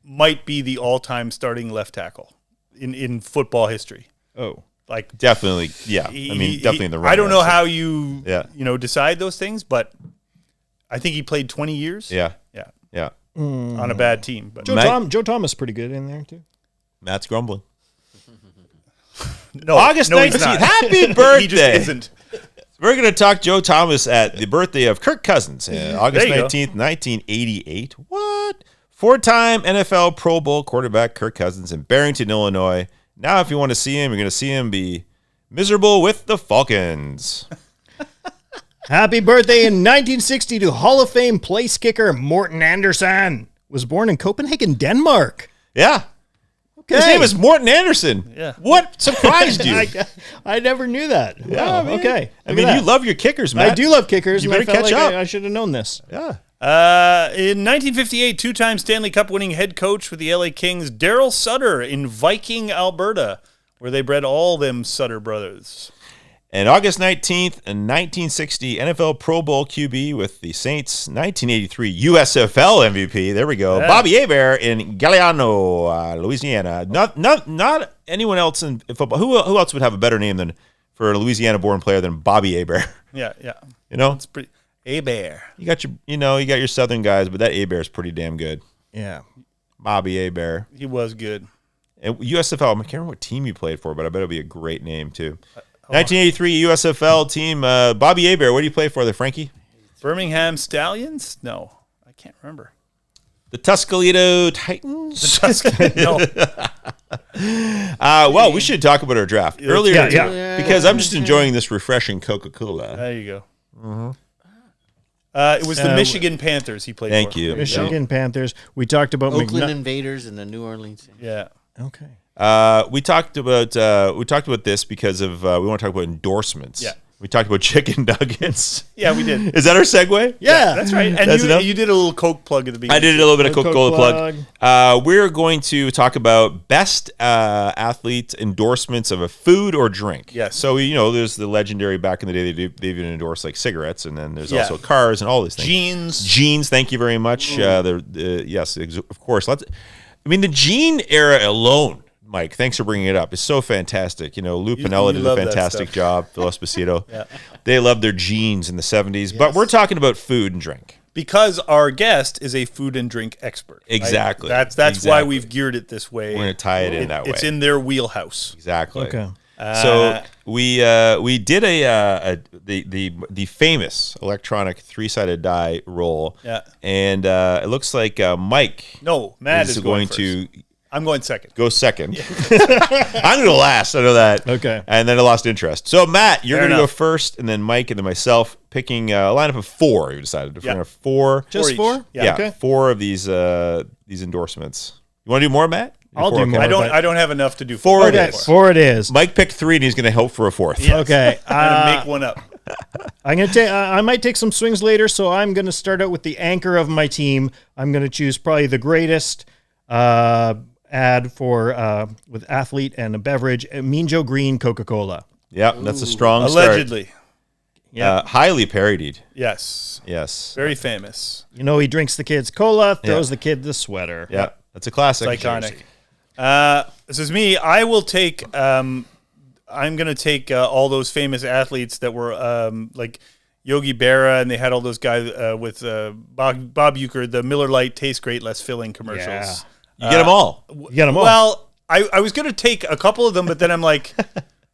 might be the all-time starting left tackle in football history. Oh. Like definitely, yeah. Definitely in the running. I don't know how you decide those things, but I think he played 20 years. Yeah. On a bad team. But Joe Thomas pretty good in there too. Matt's grumbling. No, August 19th. Happy birthday! He just isn't. We're going to talk Joe Thomas at the birthday of Kirk Cousins, August 19th, 1988. What? 4-time NFL Pro Bowl quarterback Kirk Cousins in Barrington, Illinois. Now, if you want to see him, you're going to see him be miserable with the Falcons. Happy birthday in 1960 to Hall of Fame place kicker Morten Andersen. Was born in Copenhagen, Denmark. Yeah. Okay. His name is Morten Andersen. Yeah. What surprised you? I never knew that. Yeah, Wow, okay. I mean, you love your kickers, Matt. I do love kickers. You and better I felt catch like up. I should have known this. Yeah. In 1958, two-time Stanley Cup winning head coach with the LA Kings, Daryl Sutter in Viking, Alberta, where they bred all them Sutter brothers. And August 19th, in 1960, NFL Pro Bowl QB with the Saints, 1983 USFL MVP. There we go. Yeah. Bobby Hebert in Galliano, Louisiana. Not anyone else in football. Who else would have a better name than for a Louisiana-born player than Bobby Hebert? Yeah. You know, It's pretty. Hebert. you got your Southern guys, but that Hebert's pretty damn good. Yeah. Bobby Hebert. He was good. And USFL, I can't remember what team he played for, but I bet it'll be a great name too. 1983 USFL team, Bobby Hebert. What do you play for there, Frankie? Birmingham Stallions? No, I can't remember. The Tuscaloosa Titans? No. Well, we should talk about our draft earlier Yeah. because I'm just enjoying this refreshing Coca-Cola. There you go. It was the Michigan Panthers he played Thank for. you. Michigan Panthers. We talked about Oakland Invaders and the New Orleans Saints. Yeah. Okay. We talked about this because of we want to talk about endorsements. Yeah. We talked about chicken nuggets. Yeah, we did. Is that our segue? Yeah. That's right. And That's enough? you did a little Coke plug at the beginning. I did a little bit of Coke Coca-Cola plug. We're going to talk about best athlete endorsements of a food or drink. Yes. So, there's the legendary back in the day, they've even endorsed like cigarettes, and then there's Yeah. also cars and all these things. Jeans. Thank you very much. Yes, of course. The jean era alone, Mike, thanks for bringing it up. It's so fantastic. Lou Piniella did a love that fantastic stuff. job. Phil Esposito. They loved their jeans in the 70s. But we're talking about food and drink. Because our guest is a food and drink expert. right? Exactly. That's Exactly. why we've geared it this way. We're going to tie it in that way. It's in their wheelhouse. Exactly. Okay. So we did the famous electronic 3-sided die roll. Yeah. And it looks like Mike No, Matt is going first. to I'm going second. go second. I'm going to last. I know that. Okay. And then I lost interest. So Matt, you're Fair going to go enough. first, and then Mike, and then myself, picking a lineup of 4. You decided to Yeah. 4. Just each. 4? Yeah. Okay. 4 of these endorsements. You want to do more, Matt? I'll do 4, more. I but- don't have enough to do. 4 it Okay. is. 4 it is. Mike picked 3, and he's going to hope for a 4th. Okay. I'm gonna make one up. I'm gonna take. I might take some swings later, so I'm gonna start out with the anchor of my team. I'm gonna choose probably the greatest ad for with athlete and a beverage. Mean Joe Green Coca-Cola. Yep, that's a strong start. Allegedly. Highly parodied. Yes. Yes. Very famous. He drinks the kid's cola, throws the kid the sweater. Yeah, that's a classic. It's iconic. This is me. I will take. I'm gonna take all those famous athletes that were like Yogi Berra, and they had all those guys with Bob Uecker. The Miller Lite tastes great, less filling commercials. Yeah. You get them all. You get them all. Well, I was gonna take a couple of them, but then I'm like,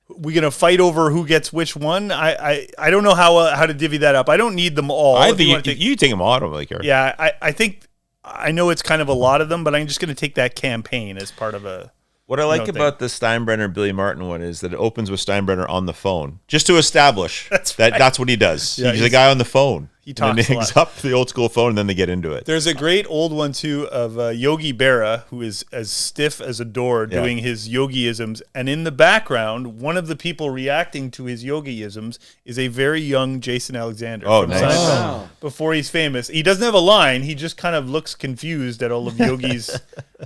we gonna fight over who gets which one. I don't know how to divvy that up. I don't need them all. I If you think wanna take- you take them all. I don't really care. Yeah, I think I know it's kind of a lot of them, but I'm just gonna take that campaign as part of a. What I like thing. about the Steinbrenner Billy Martin one is that it opens with Steinbrenner on the phone, just to establish that's what he does. Yeah, he's a guy on the phone. He talks and then a he hangs lot. up the old school phone, and then they get into it. There's a great old one too of Yogi Berra, who is as stiff as a door doing his yogiisms, and in the background, one of the people reacting to his yogiisms is a very young Jason Alexander. Oh, from nice. Seinfeld, before he's famous. He doesn't have a line. He just kind of looks confused at all of Yogi's,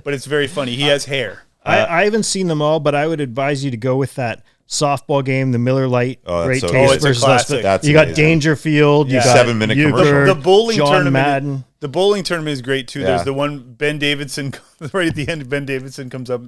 but it's very funny. He has hair. I haven't seen them all, but I would advise you to go with that softball game, the Miller Lite. Oh, that's Great so Taste good. Oh, it's a versus classic. Less. That's You got amazing. Dangerfield. You Yeah. got 7-minute Euchre, commercial. The bowling John tournament. Madden. The bowling tournament is great too. Yeah. There's the one Ben Davidson right at the end. Ben Davidson comes up.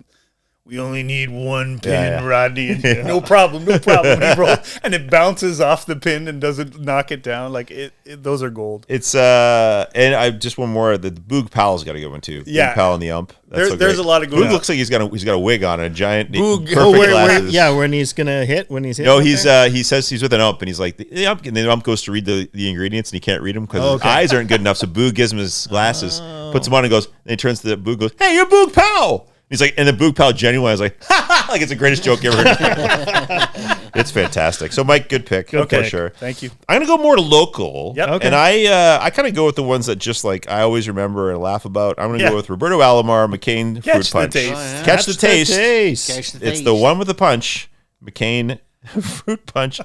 We only need one pin, Yeah. Rodney. And no problem, no problem. He rolls, and it bounces off the pin and doesn't knock it down. Like those are gold. It's and I just one more. The Boog Powell's got a good one too. Yeah. Boog Powell and the ump. That's There's a lot of good Boog ones. looks like he's got a wig on, a giant Boog- perfect oh, glasses. when he's gonna hit, when he's hitting. No, up he's there? he says he's with an ump, and he's like the ump, and the ump goes to read the ingredients, and he can't read them because his Okay. eyes aren't good enough. So Boog gives him his glasses, puts them on, and goes. And he turns to the Boog, goes, "Hey, you're Boog Powell." He's like, and the Boog Powell genuinely is like, "Ha ha!" Like it's the greatest joke you ever heard. It's fantastic. So, Mike, good pick for sure. Thank you. I'm gonna go more local. Yep. Okay. And I kind of go with the ones that just like I always remember and laugh about. I'm gonna Yeah. go with Roberto Alomar, McCain Catch Fruit the Punch. taste. Oh, yeah. Catch the taste. Catch the It's taste. the one with the punch, McCain Fruit Punch.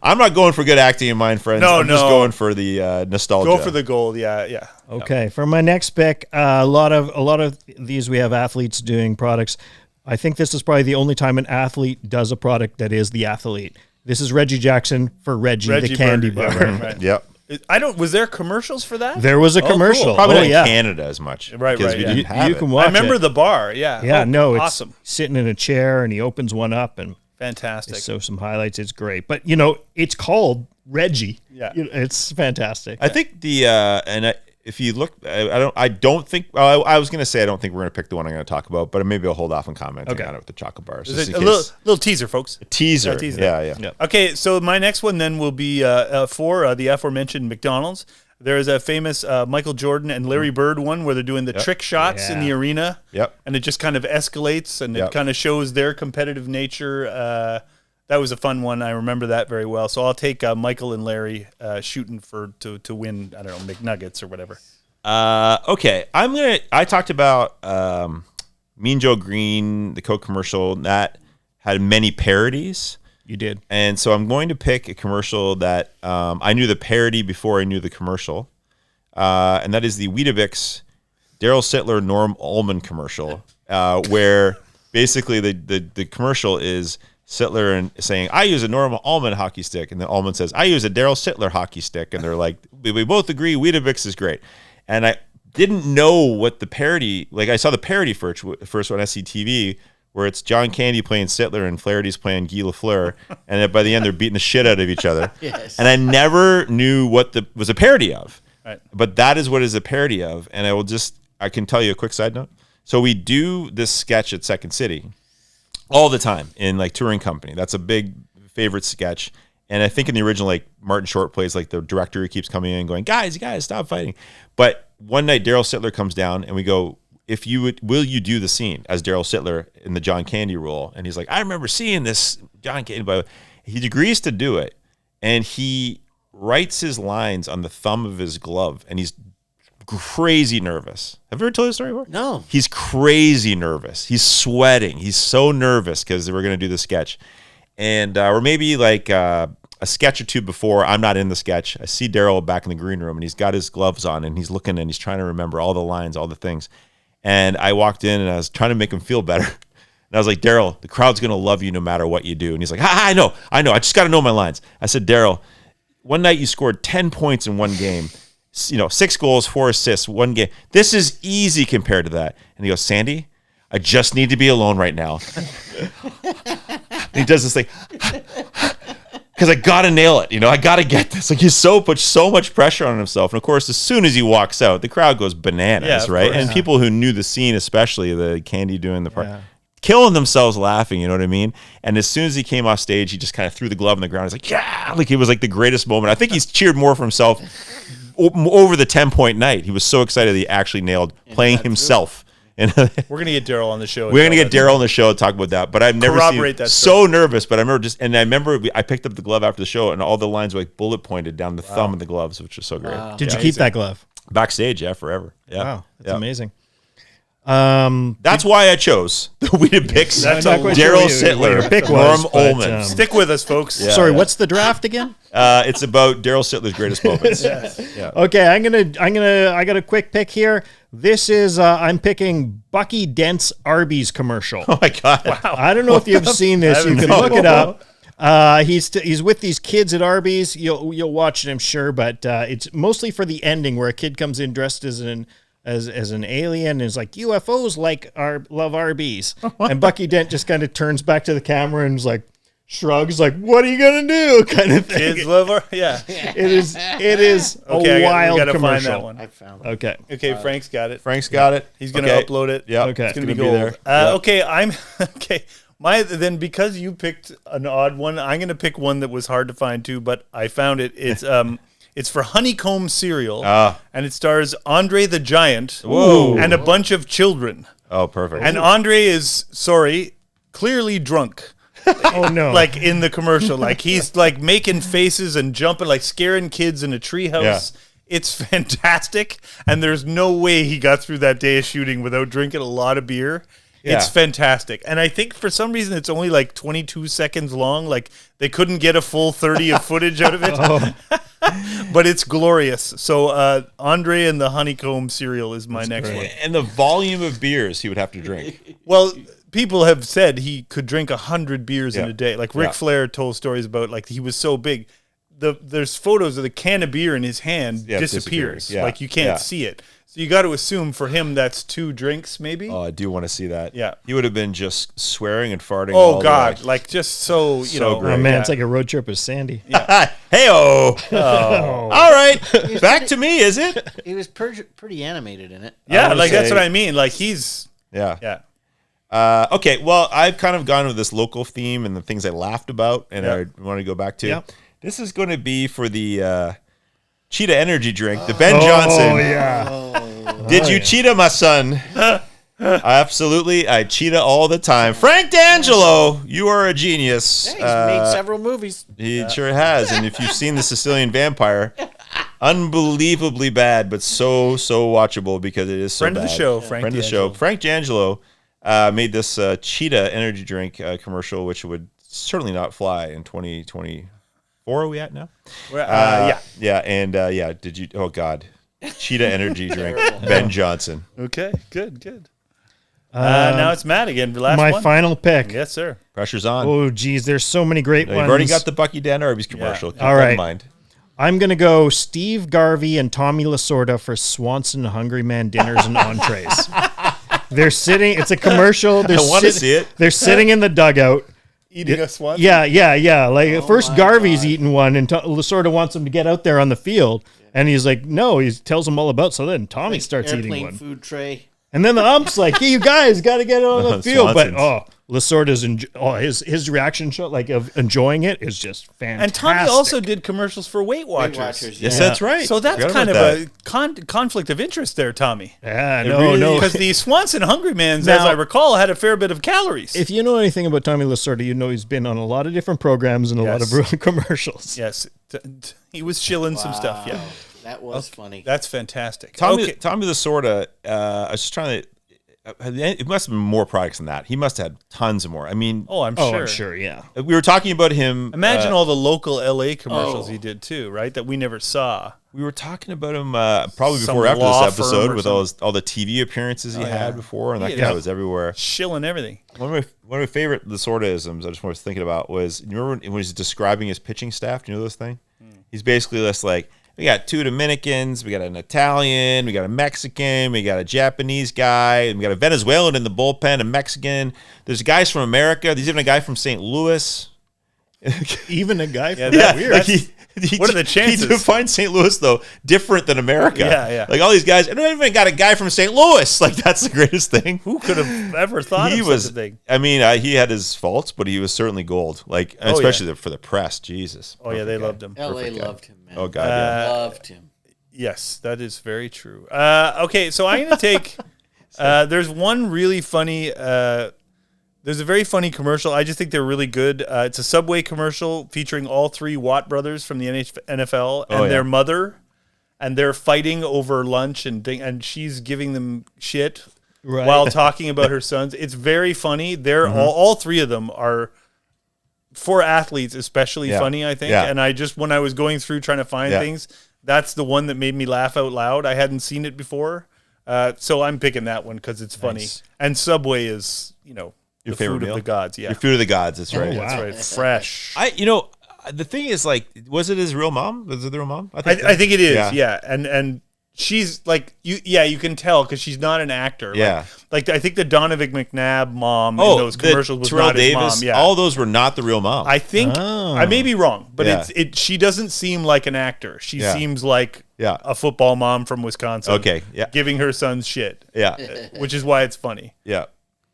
I'm not going for good acting in mine, friends. No, I'm just no. going for the nostalgia. Go for the gold. Yeah. Okay, for my next pick, a lot of these we have athletes doing products. I think this is probably the only time an athlete does a product that is the athlete. This is Reggie Jackson for Reggie the candy Burger. bar. Yeah, right. Yep. Was there commercials for that? There was a Oh, cool. commercial. Probably oh, not yeah. in Canada as much. Right, because right, we yeah. didn't have You it. can watch I remember it. the bar. Yeah. Yeah, Oh, no, it's awesome. sitting in a chair and he opens one up and Fantastic. so some highlights. It's great, but it's called Reggie. Yeah. It's fantastic. I think if you look, I don't think. Well, I was going to say I don't think we're going to pick the one I'm going to talk about, but maybe I'll hold off on commenting on it with the chocolate bars. Is just it in a case. little teaser, folks. Teaser. teaser. Yeah. Okay, so my next one then will be for the aforementioned McDonald's. There is a famous Michael Jordan and Larry Bird one where they're doing the trick shots in the arena. Yep. And it just kind of escalates and Yep. it kind of shows their competitive nature. That was a fun one. I remember that very well. So I'll take Michael and Larry shooting to win, I don't know, McNuggets or whatever. Okay, I talked about Mean Joe Green, the Coke commercial that had many parodies. You did. And so I'm going to pick a commercial that I knew the parody before I knew the commercial, and that is the Weetabix Daryl Sittler Norm Ullman commercial, where basically the commercial is Sittler and saying, "I use a Norm Ullman hockey stick," and then Ullman says, "I use a Daryl Sittler hockey stick," and they're like, "We both agree Weetabix is great," and I didn't know what the parody. Like I saw the parody first on SCTV. Where it's John Candy playing Sittler and Flaherty's playing Guy Lafleur, and then by the end they're beating the shit out of each other. Yes. And I never knew what was a parody of. Right. But that is what is a parody of. And I can tell you a quick side note. So we do this sketch at Second City all the time in like Touring Company. That's a big favorite sketch. And I think in the original, like Martin Short plays like the director who keeps coming in going, guys, stop fighting. But one night Daryl Sittler comes down and we go, will you do the scene as Daryl Sittler in the John Candy role? And he's like, I remember seeing this John Candy, but he agrees to do it. And he writes his lines on the thumb of his glove and he's crazy nervous. Have you ever told this story before? No. He's crazy nervous. He's sweating. He's so nervous because we're going to do the sketch. And, or maybe like a sketch or two before, I'm not in the sketch. I see Daryl back in the green room and he's got his gloves on and he's looking and he's trying to remember all the lines, all the things. And I walked in and I was trying to make him feel better. And I was like, Daryl, the crowd's going to love you no matter what you do. And he's like, I know. I just got to know my lines. I said, Daryl, one night you scored 10 points in one game. 6 goals, 4 assists, one game. This is easy compared to that. And he goes, Sandy, I just need to be alone right now. And he does this thing. Because I got to nail it. I got to get this. Like he's put so much pressure on himself. And of course, as soon as he walks out, the crowd goes bananas, right? And people who knew the scene, especially the Candy doing the part, killing themselves laughing, you know what I mean? And as soon as he came off stage, he just kind of threw the glove on the ground. He's like, yeah, like it was like the greatest moment. I think he's cheered more for himself over the 10-point night. He was so excited that he actually nailed playing himself And We're gonna get Daryl on the show. we're gonna get Daryl on the show to talk about that. But I've never Corroborate seen that so nervous. But I remember I picked up the glove after the show, and all the lines were like bullet pointed down the thumb of the gloves, which was so great. Did you keep that glove? Backstage? Yeah, forever. Yeah. Wow, that's Yeah. amazing. That's why I chose the Weeded Picks. That's I'm not quite sure Daryl what Sittler, your pick Norm was, but, Ullman. Stick with us, folks. Sorry, what's the draft again? It's about Daryl Sittler's greatest moments. Okay, I got a quick pick here. This is I'm picking Bucky Dent's Arby's commercial. Oh my god! Wow. I don't know if you've seen this. You can look it up. He's with these kids at Arby's. You'll watch it, I'm sure, but it's mostly for the ending where a kid comes in dressed as an alien and is like, UFOs love Arby's, and Bucky Dent just kind of turns back to the camera and is like, shrugs, like, what are you gonna do, kind of thing. Kids love our It is okay, a wild we gotta commercial. find that one. I found it. Okay. Frank's got it. Frank's got it. He's gonna Okay. upload it. Yeah. Okay. It's gonna be Gonna be gold. there. Yep. Okay, I'm okay. Then because you picked an odd one, I'm gonna pick one that was hard to find too, but I found it. It's for Honeycomb cereal, and it stars Andre the Giant and a bunch of children. Oh, perfect. And Andre is clearly drunk. Oh no! Like in the commercial, like he's like making faces and jumping, like scaring kids in a treehouse. Yeah. It's fantastic, and there's no way he got through that day of shooting without drinking a lot of beer. Yeah. It's fantastic, and I think for some reason it's only like 22 seconds long. Like they couldn't get a full 30 of footage out of it, but it's glorious. So Andre and the Honeycomb cereal is my next one. And the volume of beers he would have to drink. Well, people have said he could drink 100 beers in Yeah. a day. Like Ric Yeah. Flair told stories about like he was so big. There's photos of the can of beer in his hand Yeah, disappears. disappears. Yeah. Like you can't Yeah. see it. So you got to assume for him that's 2 drinks maybe. Oh, I do want to see that. Yeah. He would have been just swearing and farting. all Oh the God! way. Like just so So know. great. Oh man, yeah. it's like a road trip with Sandy. Hey-oh. All right. Back to me, is it? He was pretty animated in it. Yeah, would like that's say- what I mean. Like he's Yeah. yeah. Okay, well, I've kind of gone with this local theme and the things I laughed about, and Yeah. I want to go back to. Yeah. This is going to be for the Cheetah energy drink, the Ben Johnson. Oh yeah. Did you cheetah, my son? Absolutely, I cheetah all the time. Frank D'Angelo, you are a genius. Yeah, he's made several movies. He sure has, and if you've seen The Sicilian Vampire, unbelievably bad, but so watchable because it is so Friend of the bad. show, Frank Friend of the D'Angelo. show. Frank D'Angelo made this Cheetah energy drink commercial, which would certainly not fly in 2024. Are we at now? Yeah. Yeah, and did you? Oh God, Cheetah energy drink, Ben Johnson. Okay. Good. Now it's Matt again. The last My one. final pick. Yes, sir. Pressure's on. Oh geez, there's so many great You've ones. already got the Bucky Dan Arby's commercial. Keep All that right. in mind. I'm gonna go Steve Garvey and Tommy Lasorda for Swanson Hungry Man dinners and entrees. They're sitting. It's a commercial. They're I wanna see it. They're sitting in the dugout. Eating a Swanson. Yeah. Like first Garvey's eating one, and Lasorda wants him to get out there on the field, and he's like, no. He tells him all about. So then Tommy starts eating Airplane one, food tray. and then the ump's like, hey, you guys got to get it on the field. But Swanson's. Lasorda's his reaction shot, like of enjoying it, is just fantastic. And Tommy also did commercials for Weight Watchers. Weight Watchers, Yes, yeah. that's right. So that's Forgot kind of about that. a conflict of interest there, Tommy. yeah, really- no. Because the Swanson Hungry Man's, Now- as I recall, had a fair bit of calories. If you know anything about Tommy Lasorda, you know he's been on a lot of different programs and a lot Yes. of commercials. Yes, he was shilling some stuff. Yeah, That was funny. that's fantastic. Tommy Okay. Lasorda, I was just trying to. It must have been more products than that. He must have had tons of more. I mean, Oh, I'm Oh, sure. I'm sure, yeah. we were talking about him. Imagine all the local LA commercials he did too, right? That we never saw. We were talking about him probably Some before or after law this firm episode or with all the TV appearances he had before, and that guy was everywhere. Shilling everything. One of my favorite Lasorda-isms I just was thinking about was, you remember when he's describing his pitching staff? Do you know this thing? He's basically just like, we got 2 Dominicans, we got an Italian, we got a Mexican, we got a Japanese guy, and we got a Venezuelan in the bullpen, a Mexican. There's guys from America. There's even a guy from St. Louis. Even a guy from that's weird. Like What are the chances? He defines St. Louis, though, different than America. Yeah. Like all these guys, and I even got a guy from St. Louis. Like that's the greatest thing. Who could have ever thought He of was. such a thing? I mean, he had his faults, but he was certainly gold. Like especially for the press. Jesus. Oh yeah, they loved him. LA Perfect guy. loved him, man. Oh God. Yeah. Loved him. Yes, that is very true. Okay, so I'm going to take There's one really funny. There's a very funny commercial. I just think they're really good. It's a Subway commercial featuring all three Watt brothers from the NFL and their mother, and they're fighting over lunch, and she's giving them shit while talking about her sons. It's very funny. They're all three of them are, for athletes especially, funny, I think. And I just, when I was going through trying to find things, that's the one that made me laugh out loud. I hadn't seen it before, so I'm picking that one because it's funny. And Subway is, your the favorite food meal? of the gods, Your food of the gods, that's right. That's right. Fresh. The thing is, like, was it his real mom? Was it the real mom? I think it is, yeah. And she's like, you can tell because she's not an actor. Yeah. Like I think the Donovan McNabb mom in those commercials was Terrell not his Davis, mom. Yeah. all those were not the real mom. I think I may be wrong, but Yeah. she doesn't seem like an actor. She seems like Yeah. a football mom from Wisconsin. Okay, yeah. Giving her sons shit. Yeah. Which is why it's funny. Yeah.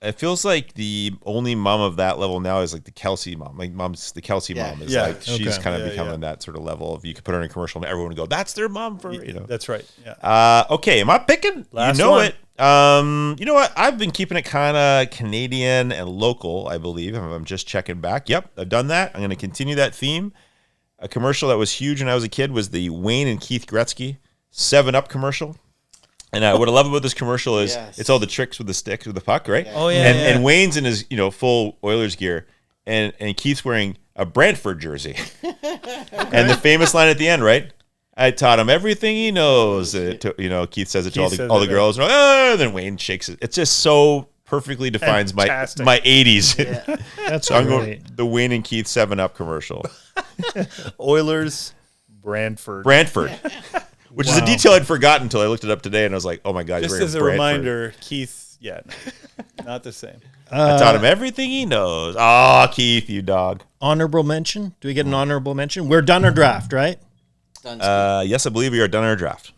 It feels like the only mom of that level now is like the Kelsey mom. Like the Kelsey mom is like she's kind of becoming that sort of level of you could put her in a commercial and everyone would go, that's their mom for That's right. Yeah. Okay, am I picking? Last you know one. it. You know what? I've been keeping it kind of Canadian and local, I believe. I'm just checking back. Yep, I've done that. I'm going to continue that theme. A commercial that was huge when I was a kid was the Wayne and Keith Gretzky 7-Up commercial. And what I love about this commercial is it's all the tricks with the stick, with the puck, right? Oh, yeah. And Wayne's in his full Oilers gear, and Keith's wearing a Brantford jersey. And the famous line at the end, right? I taught him everything he knows. Keith says it to all the girls. And then Wayne shakes it. It just so perfectly defines my 80s. Yeah. That's so I'm going the Wayne and Keith 7-Up commercial. Oilers, Brantford. Which is a detail I'd forgotten until I looked it up today, and I was like, "Oh my god!" Just as a reminder, Keith, not the same. I taught him everything he knows. Oh, Keith, you dog. Honorable mention? Do we get an honorable mention? We're done our draft, right? Yes, I believe we are done our draft.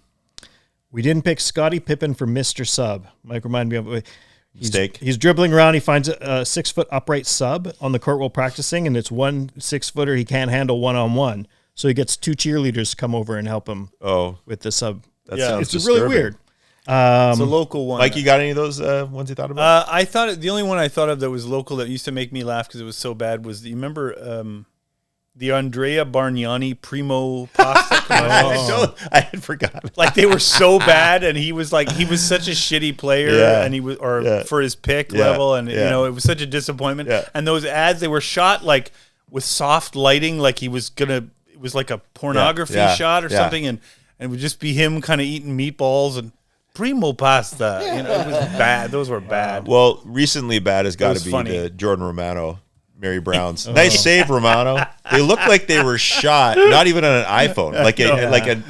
We didn't pick Scottie Pippen for Mr. Sub. Mike reminded me of He's dribbling around. He finds a 6-foot upright sub on the court while practicing, and it's one 6-footer he can't handle one-on-one. So he gets 2 cheerleaders to come over and help him with the sub. That sounds it's really weird. It's a local one. Mike, you got any of those ones you thought about? I thought the only one I thought of that was local that used to make me laugh because it was so bad was you remember the Andrea Bargnani Primo Pasta commercials? I had forgotten. Like they were so bad, and he was such a shitty player, and he was for his pick level, and it was such a disappointment. Yeah. And those ads, they were shot like with soft lighting, like he was gonna. It was like a pornography shot or something, and it would just be him kind of eating meatballs and primo pasta. It was bad. Those were bad. Well, recently bad has got to be funny. the Jordan Romano, Mary Brown's. Nice save, Romano. They look like they were shot, not even on an iPhone,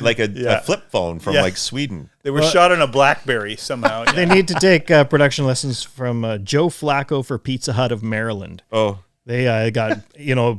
like a flip phone from like Sweden. They were shot on a BlackBerry somehow. They need to take production lessons from Joe Flacco for Pizza Hut of Maryland. Oh. They got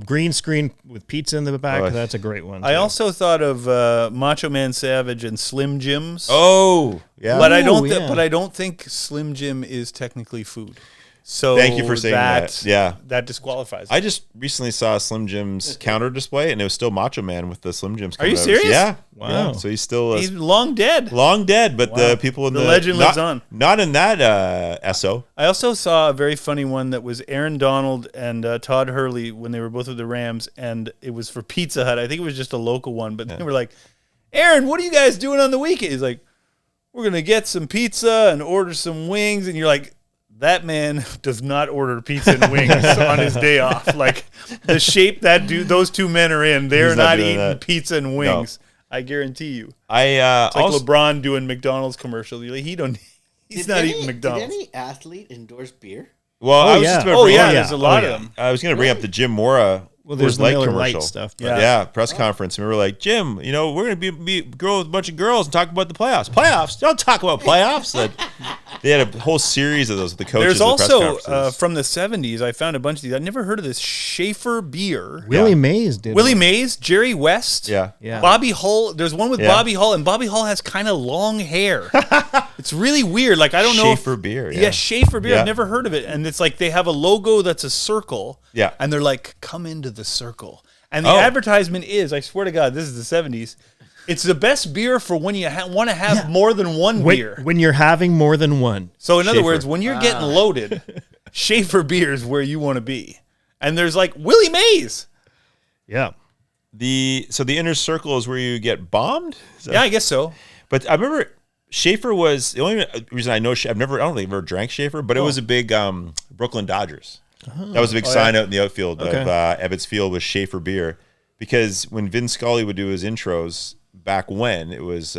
green screen with pizza in the back. That's a great one. I also thought of Macho Man Savage and Slim Jims. Oh, yeah. But I don't think Slim Jim is technically food. So thank you for saying that. Yeah, that disqualifies it. I just recently saw Slim Jim's counter display, and it was still Macho Man with the Slim Jims. Are you serious? Yeah. Wow. Yeah. So he's still he's long dead. But the people in the legend lives on. Not in that SO. I also saw a very funny one that was Aaron Donald and Todd Hurley when they were both with the Rams, and it was for Pizza Hut. I think it was just a local one, but they were like, "Aaron, what are you guys doing on the weekend?" He's like, "We're gonna get some pizza and order some wings," and you're like, that man does not order pizza and wings on his day off. Like the shape those two men are in, they're not eating pizza and wings. No. I guarantee you. It's like LeBron doing McDonald's commercials. He's not eating McDonald's. Did any athlete endorse beer? Well, there's a lot of them. I was going to bring up the Jim Mora. Well, there's the Miller commercial Lite stuff. Press conference. And we were like, Jim, we're going to be girl with a bunch of girls and talk about the playoffs. Playoffs? Don't talk about playoffs. They had a whole series of those with the coaches. There's also, from the 70s, I found a bunch of these. I'd never heard of this. Schaefer Beer. Willie Mays did. Willie Mays, Jerry West. Yeah. Bobby Hull. There's one with Bobby Hull, and Bobby Hull has kind of long hair. It's really weird. Like, I don't know. Schaefer Beer. Yeah, Schaefer Beer. I've never heard of it. And it's like they have a logo that's a circle. Yeah. And they're like, come into the circle. And the advertisement is, I swear to God, this is the 70s. It's the best beer for when you want to have more than one beer. When you're having more than one. So in other words, when you're getting loaded, Schaefer beer is where you want to be. And there's like Willie Mays. Yeah. So the inner circle is where you get bombed? Yeah, I guess so. But I remember Schaefer was the only reason I know. I don't think I've ever drank Schaefer, but it was a big Brooklyn Dodgers. That was a big sign out in the outfield of Ebbets Field with Schaefer beer, because when Vin Scully would do his intros back when, it was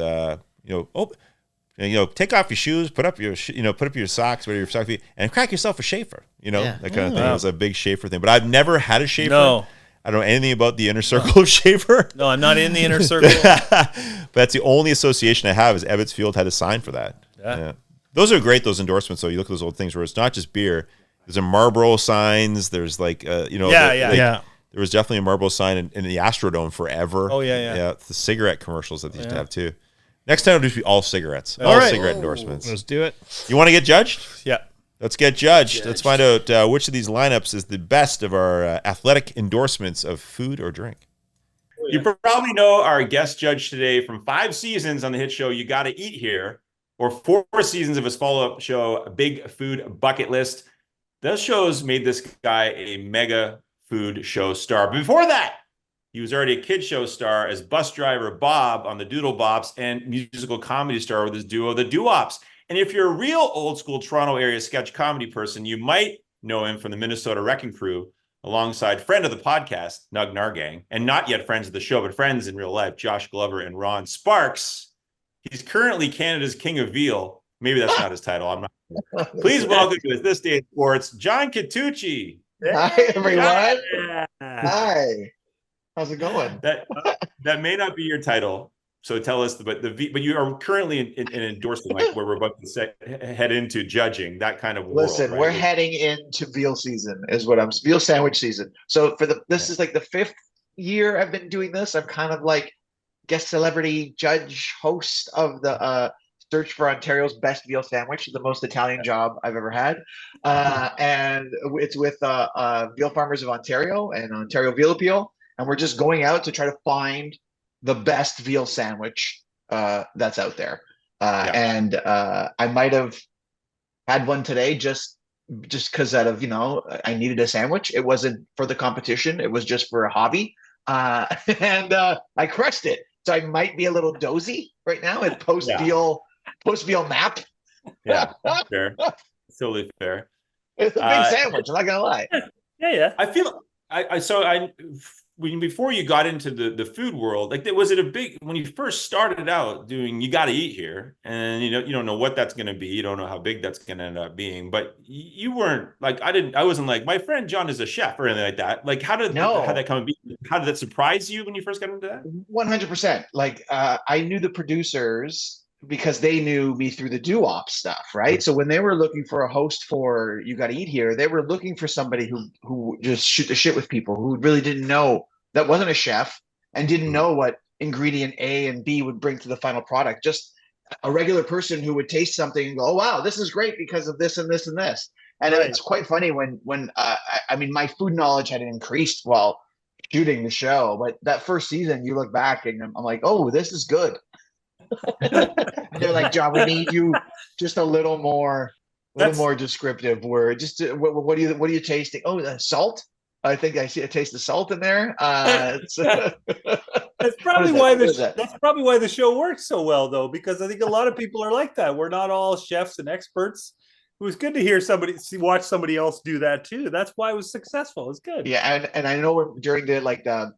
take off your shoes, put up your socks, whatever your socks be, and crack yourself a Schaefer. That kind of thing. It was a big Schaefer thing. But I've never had a Schaefer. No. I don't know anything about the inner circle of Schaefer. No, I'm not in the inner circle. But that's the only association I have is Ebbets Field had a sign for that. Yeah. Those are great, those endorsements, though. You look at those old things where it's not just beer. There's a Marlboro signs. There's like, there was definitely a Marlboro sign in the Astrodome forever. Oh, yeah. Yeah, it's the cigarette commercials that they used to have, too. Next time it'll just be all cigarettes. All right. Cigarette endorsements. Let's do it. You want to get judged? Yeah. Let's get judged. Let's find out which of these lineups is the best of our athletic endorsements of food or drink. You probably know our guest judge today from 5 seasons on the hit show You Gotta Eat Here, or 4 seasons of his follow-up show, Big Food Bucket List. Those shows made this guy a mega food show star. But before that, he was already a kid show star as bus driver Bob on the Doodle Bops and musical comedy star with his duo, the Doo-Wops. And if you're a real old school Toronto area sketch comedy person, you might know him from the Minnesota Wrecking Crew, alongside friend of the podcast, Nug Nargang, and not yet friends of the show, but friends in real life, Josh Glover and Ron Sparks. He's currently Canada's King of Veal. Maybe that's not his title. I'm not. Please welcome to This Day in Sports, John Catucci. Hi, everyone. Yeah. Hi. How's it going? That may not be your title. So tell us, but you are currently in endorsement, like where we're about to head into judging that kind of world. Listen, right? We're heading into veal season, is what veal sandwich season. So this is like the 5th year I've been doing this. I'm kind of like guest celebrity judge host of the Search for Ontario's Best Veal Sandwich, the most Italian job I've ever had, and it's with Veal Farmers of Ontario and Ontario Veal Appeal, and we're just going out to try to find the best veal sandwich that's out there. And I might have had one today just because out of, I needed a sandwich. It wasn't for the competition. It was just for a hobby. And I crushed it. So I might be a little dozy right now at post-veal nap. Yeah, fair. Totally fair. It's a big sandwich. I'm not going to lie. Yeah. I feel before you got into the food world, like was it a big when you first started out doing You Gotta Eat Here, and you don't know what that's going to be, you don't know how big that's going to end up being, but you weren't like I wasn't like my friend John is a chef or anything like that. Like how did that come and be? How did that surprise you when you first got into that? 100%. Like I knew the producers because they knew me through the doo-wop stuff, right? So when they were looking for a host for You Gotta Eat Here, they were looking for somebody who just shoot the shit with people, who really didn't know, that wasn't a chef and didn't know what ingredient A and B would bring to the final product. Just a regular person who would taste something and go, oh, wow, this is great because of this and this and this. And it's quite funny when my food knowledge had increased while shooting the show, but that first season you look back and I'm like, oh, this is good. They're like, John, we need you just a little more descriptive word. Just what are you tasting? Oh, salt. I think I see a taste of salt in there. That's probably why the show works so well, though, because I think a lot of people are like that. We're not all chefs and experts. It was good to hear watch somebody else do that too. That's why it was successful. It's good. Yeah, and I know during the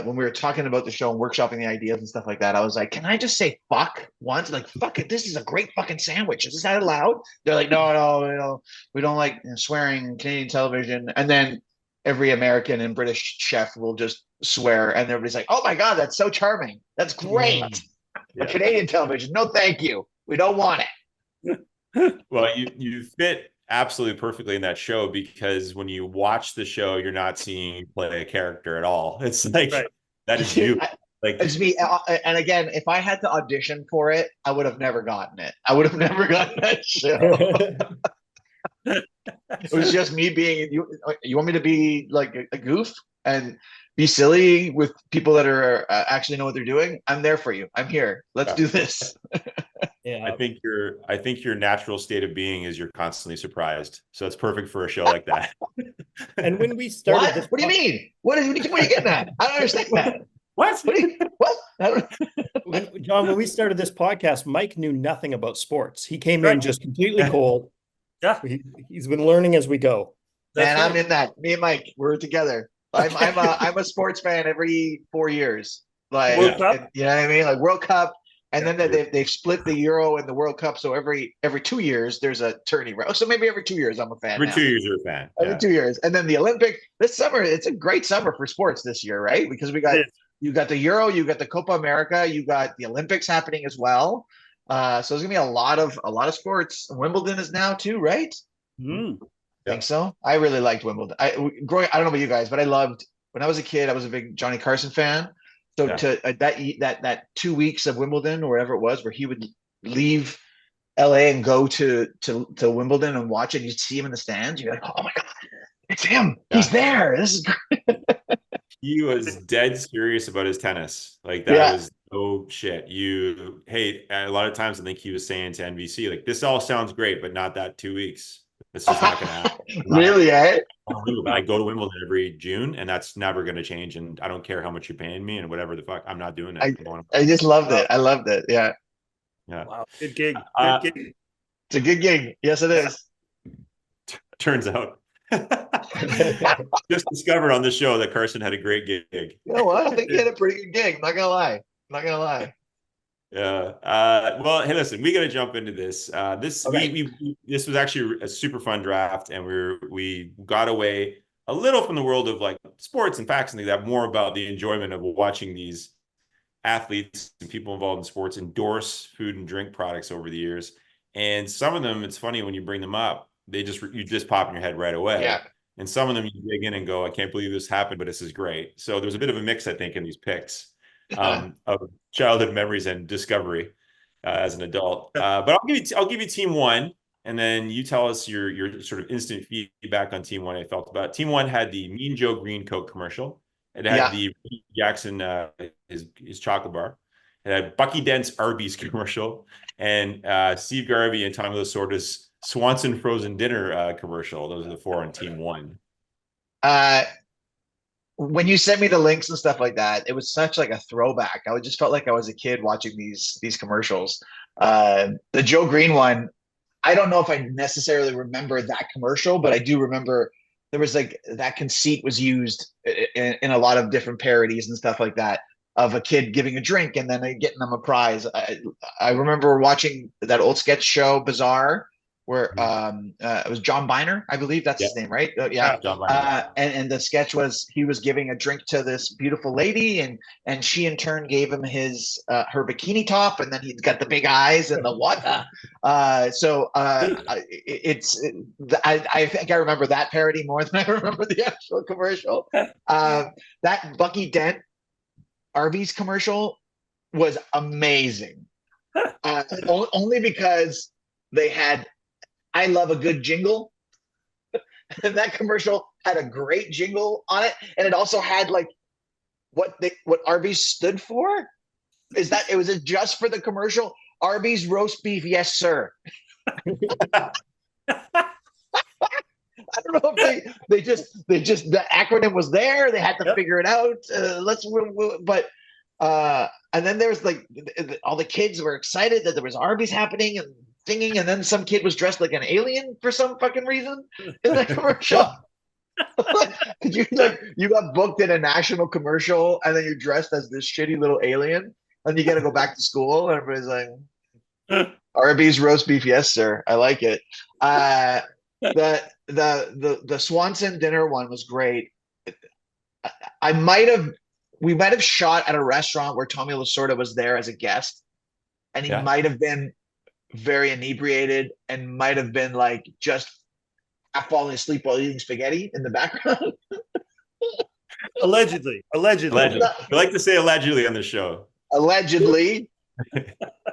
when we were talking about the show and workshopping the ideas and stuff like that, I was like, can I just say fuck once? Like, fuck it, this is a great fucking sandwich. Is that allowed? They're like, no, we don't like swearing in Canadian television. And then every American and British chef will just swear, and everybody's like, oh my God, that's so charming. That's great. Yeah. Canadian television, no thank you. We don't want it. Well, you fit absolutely perfectly in that show, because when you watch the show, you're not seeing you play a character at all. It's like that is you. It's me. And again, if I had to audition for it, I would have never gotten it. I would have never gotten that show. It was just me being. You want me to be like a goof? and be silly with people that are actually know what they're doing, I'm there for you. I'm here. Let's do this. Yeah. I think your natural state of being is you're constantly surprised. So it's perfect for a show like that. And when we started What? this, What do you mean? What are you getting at? I don't understand that. What? What? I don't, John, when we started this podcast, Mike knew nothing about sports. He came in Right. just completely cold. Yeah. He's been learning as we go. man, I'm in that. Me and Mike, we're together. I'm a sports fan every 4 years. Like, World Cup? you know what I mean? Like World Cup, and then they've split the Euro and the World Cup. So every 2 years there's a tourney. Right? So maybe every 2 years I'm a fan. Every now. 2 years you're a fan. Every 2 years, and then the Olympic this summer. It's a great summer for sports this year, right? Because you got the Euro, you got the Copa America, you got the Olympics happening as well. So there's gonna be a lot of sports. Wimbledon is now too, right? Mm. I think so. I really liked Wimbledon. I don't know about you guys, but I loved when I was a kid. I was a big Johnny Carson fan. So that 2 weeks of Wimbledon or whatever it was, where he would leave LA and go to Wimbledon and watch it, you'd see him in the stands. You're like, oh my god, it's him. Yeah. He's there. This is great. He was dead serious about his tennis. Like that was no shit. Hey, a lot of times I think he was saying to NBC, like, this all sounds great, but not that 2 weeks. It's just not going to happen. Really, eh? I go to Wimbledon every June, and that's never going to change. And I don't care how much you're paying me and whatever the fuck. I'm not doing it. I just loved it. I loved it. Yeah. Yeah. Wow. Good gig. It's a good gig. Yes, it is. Turns out. Just discovered on this show that Carson had a great gig. You know what? I think he had a pretty good gig. I'm not gonna lie. Yeah. Well, hey, listen, we got to jump into this. This was actually a super fun draft, and we got away a little from the world of like sports and facts and things like that, more about the enjoyment of watching these athletes and people involved in sports endorse food and drink products over the years. And some of them, it's funny when you bring them up, you just pop in your head right away. Yeah. And some of them you dig in and go, I can't believe this happened, but this is great. So there's a bit of a mix, I think, in these picks of childhood memories and discovery as an adult. But I'll give you team one, and then you tell us your sort of instant feedback on team one. I felt about team one had the Mean Joe Green Coke commercial. It had the Jackson his chocolate bar. It had Bucky Dent's Arby's commercial, and Steve Garvey and Tommy Lasorda's Swanson frozen dinner commercial. Those are the four on team one. When you sent me the links and stuff like that, it was such like a throwback. I just felt like I was a kid watching these commercials. The Joe Green one, I don't know if I necessarily remember that commercial, but I do remember there was like that conceit was used in a lot of different parodies and stuff like that of a kid giving a drink and then getting them a prize. I remember watching that old sketch show Bizarre, where it was John Biner, I believe that's his name, right? John Biner. And the sketch was he was giving a drink to this beautiful lady, and she in turn gave him his her bikini top, and then he's got the big eyes and the what. I think I remember that parody more than I remember the actual commercial. That Bucky Dent Arby's commercial was amazing, only because they had I love a good jingle. And that commercial had a great jingle on it. And it also had like what Arby's stood for. Is that it was just for the commercial? Arby's roast beef, yes, sir. I don't know if they just the acronym was there. They had to figure it out. And then there was like all the kids were excited that there was Arby's happening and singing, and then some kid was dressed like an alien for some fucking reason in that commercial. Could you you got booked in a national commercial and then you're dressed as this shitty little alien and you got to go back to school and everybody's like, Arby's roast beef, yes sir. I like it. The Swanson dinner one was great. We might have shot at a restaurant where Tommy Lasorda was there as a guest, and he might have been very inebriated and might have been like just half falling asleep while eating spaghetti in the background. Allegedly. We like to say allegedly on the show. Allegedly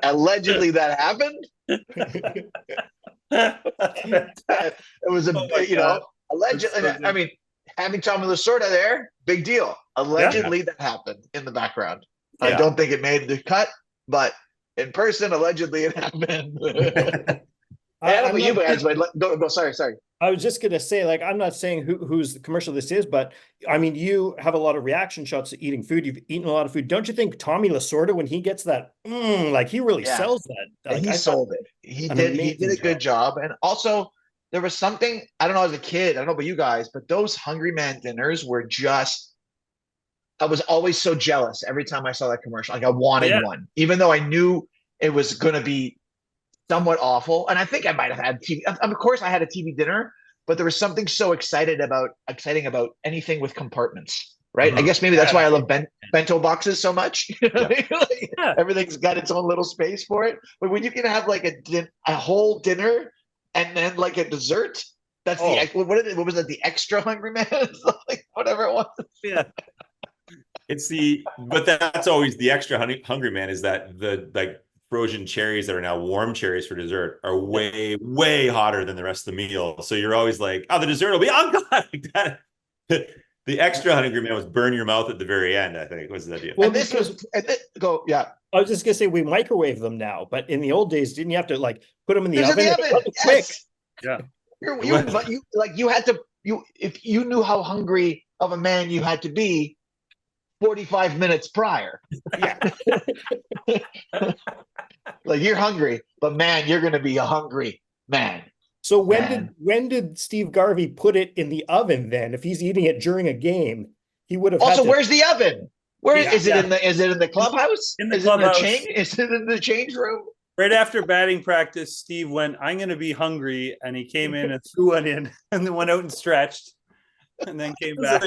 that happened. It was allegedly. I mean, having Tommy Lasorda there, big deal. Allegedly, that happened in the background. I Yeah. don't think it made the cut, but in person, allegedly, it happened. I don't know about you guys, but go. Sorry. I was just gonna say, like, I'm not saying whose the commercial this is, but I mean, you have a lot of reaction shots to eating food. You've eaten a lot of food. Don't you think Tommy Lasorda, when he gets that, like he really Yeah. sells that? Like, He I thought sold it. He an did. He amazing did a good job. And also, there was something I don't know as a kid. I don't know about you guys, but those Hungry Man dinners were just. I was always so jealous every time I saw that commercial. Like I wanted one, even though I knew it was going to be somewhat awful. And I think I might have had TV. Of course, I had a TV dinner, but there was something so exciting about anything with compartments, right? I guess maybe that's why I love bento boxes so much. Everything's got its own little space for it. But when you can have like a whole dinner and then like a dessert, that's what was it? The extra Hungry Man, like whatever it was. Yeah. But that's always the extra Hungry Man is that the like frozen cherries that are now warm cherries for dessert are way, way hotter than the rest of the meal. So you're always like, oh, the dessert will be, oh God, like that. The extra Hungry Man was burn your mouth at the very end, I think was the deal. Well, yeah. I was just gonna say we microwave them now, but in the old days, didn't you have to like put them in the There's oven? in the oven. Quick. Yeah. You had to if you knew how hungry of a man you had to be 45 minutes prior. Yeah. Like you're hungry, but man, you're gonna be a hungry man. So when did Steve Garvey put it in the oven then? If he's eating it during a game, he would have also where's the oven? Is it in the clubhouse? In the clubhouse. Is it in the change room? Right after batting practice, Steve went, I'm going to be hungry. And he came in and threw one in and then went out and stretched and then came back.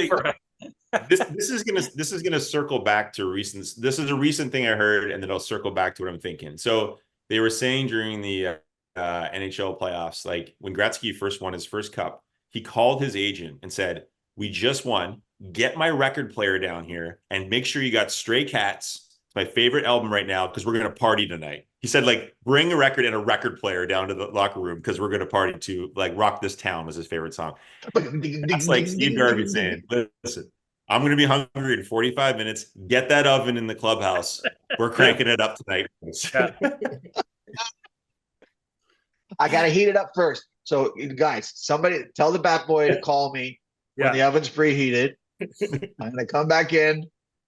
This is gonna circle back to recent. This is a recent thing I heard, and then I'll circle back to what I'm thinking. So they were saying during the NHL playoffs, like when Gretzky first won his first cup, he called his agent and said, "We just won. Get my record player down here and make sure you got Stray Cats. It's my favorite album right now because we're gonna party tonight." He said, like, bring a record and a record player down to the locker room because we're gonna party to like Rock This Town was his favorite song. That's like Steve Garvey saying, listen. I'm going to be hungry in 45 minutes. Get that oven in the clubhouse. We're cranking it up tonight. I got to heat it up first. So, guys, somebody tell the bat boy to call me when the oven's preheated. I'm going to come back in,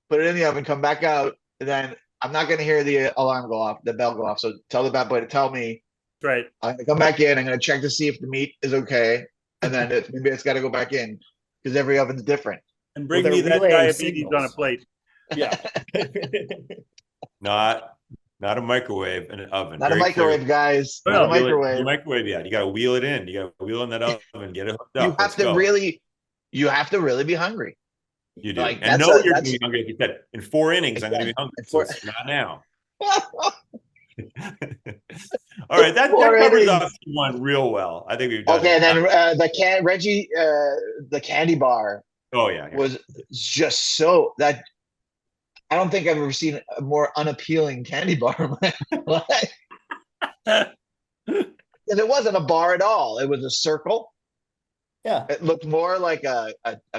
put it in the oven, come back out, and then I'm not going to hear the alarm go off, the bell go off. So tell the bat boy to tell me. Right. I'm going to come back in. I'm going to check to see if the meat is okay. And then maybe it's got to go back in because every oven's different. And bring me that diabetes on a plate. Yeah. Not a microwave, an oven. Not a microwave, guys. Not a microwave. Microwave, yeah. You got to wheel it in. You got to wheel in that oven, get it hooked up. You have to really be be You do. Like, and know you're going to be hungry. Like you said, in 4 innings, I'm going to be hungry. So it's not now. All right, that covers off one real well. I think we've done okay, and then Reggie, the candy bar. Oh yeah, was just so that I don't think I've ever seen a more unappealing candy bar in my life. Because it wasn't a bar at all; it was a circle. Yeah, it looked more like a